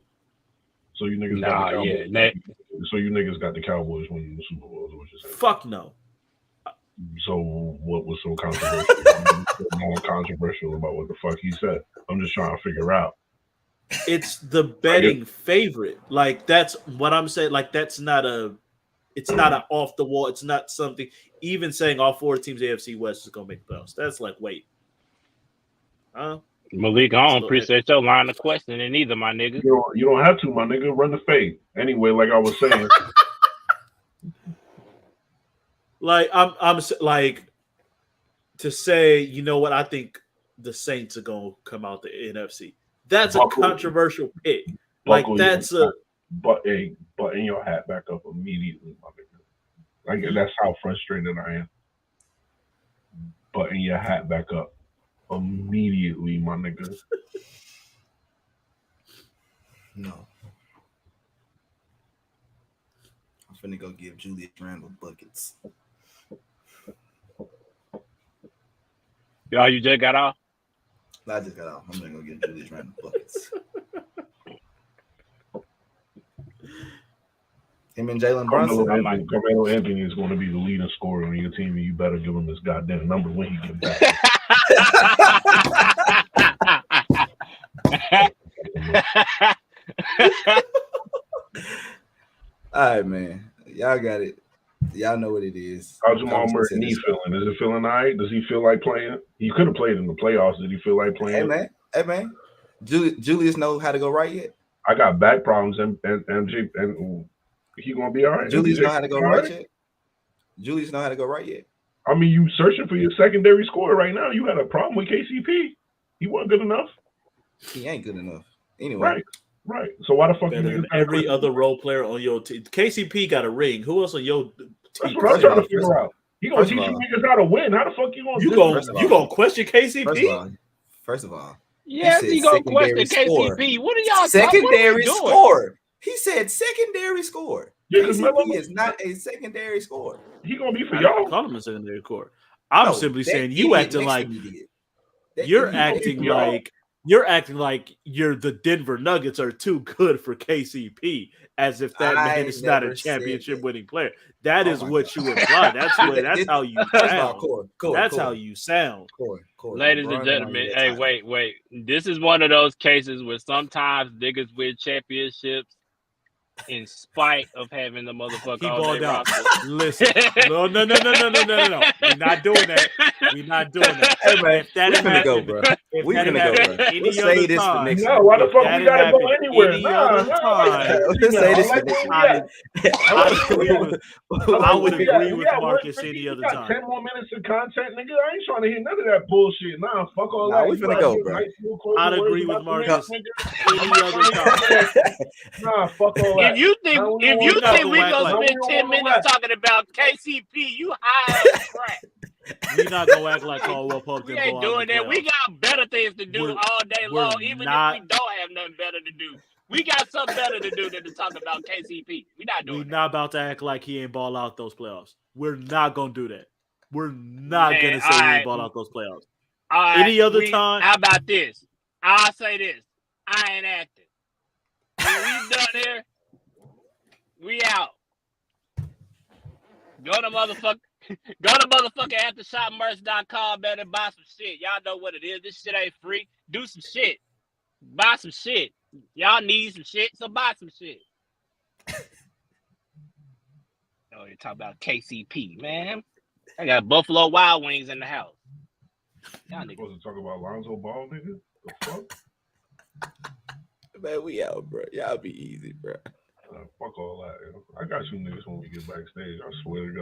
So you niggas got the Cowboys. So you niggas got the Cowboys winning the Super Bowl. Is what you're saying? Fuck no. So what was so controversial? More controversial about what the fuck he said? I'm just trying to figure out. It's the betting favorite. Like, that's what I'm saying. Like, it's not an off the wall. It's not something. Even saying all 4 teams AFC West is gonna make the playoffs. That's like, wait. Malik, I don't appreciate your line of questioning either, my nigga. You don't have to, my nigga. Run the fade. Anyway, like I was saying. Like, I'm like, to say, you know what, I think the Saints are gonna come out the NFC. That's a controversial pick. Like, that's but in your hat back up immediately, my nigga. Like, that's how frustrated I am. But in your hat back up immediately, my nigga. No. I'm finna go give Julius Randle buckets. Y'all, you just got off? I just got off. I'm gonna go get Julius Randle buckets. Him and Jalen Brunson. Carmelo Anthony is going to be the leading scorer on your team, and you better give him this goddamn number when he gets back. right, man. Y'all got it. Y'all know what it is. How's Jamal Murray knee feeling? Is it feeling all right? Does he feel like playing? He could have played in the playoffs. Did he feel like playing? Hey man. Julius know how to go right yet? I got back problems and he gonna be all right. Julius know how to go right yet? Julius know how to go right yet? I mean, you searching for your secondary scorer right now. You had a problem with KCP. He wasn't good enough. He ain't good enough. Anyway. Right. So why the fuck better than every other role player on your team? KCP got a ring. Who else on your team? That's what I'm trying to figure out. He gonna teach you niggas how to win. How the fuck you gonna you gonna question KCP? First of all. Yes, he gonna question KCP. What are y'all secondary score? He said secondary score. Yeah, KCP is not a secondary score. He gonna be for y'all. Call him a secondary score. I'm simply saying you acting like you're acting like you're the Denver Nuggets are too good for KCP, as if that man is not a championship winning player. That is what you imply. That's how you sound. That's how you sound. Ladies and gentlemen, hey, wait. This is one of those cases where sometimes niggas win championships in spite of having the motherfucker he on balled their out. roster. Listen, no. We're not doing that. Hey man, if that we're gonna go, bro. We're gonna go, bro. Let's say this for next time. No, why the fuck we gotta go anywhere? Let's say this for next time. I would agree with Marcus any other time. 10 more minutes of content, nigga. I ain't trying to hear none of that bullshit. Nah, fuck all that. We finna go, bro. I'd agree with Marcus any other time. Nah, fuck all that. If you think we gonna spend 10 minutes talking about KCP, you high as crap. We not gonna act like Caldwell Pope. We ain't doing that. We got better things to do all day long, even if we don't have nothing better to do. We got something better to do than to talk about KCP. We not doing that. We're not about to act like he ain't ball out those playoffs. We're not gonna do that. We're not gonna say he ain't ball out those playoffs. Any other time? How about this? I'll say this. I ain't acting. When we done here, we out. Go to motherfucking aftershopmerch.com, man, and buy some shit. Y'all know what it is. This shit ain't free. Do some shit. Buy some shit. Y'all need some shit, so buy some shit. Oh, you talk about KCP, man. I got Buffalo Wild Wings in the house. Y'all supposed to talk about Lonzo Ball, nigga? The fuck? Man, we out, bro. Y'all be easy, bro. Fuck all that. Yo. I got you niggas when we get backstage. I swear to God.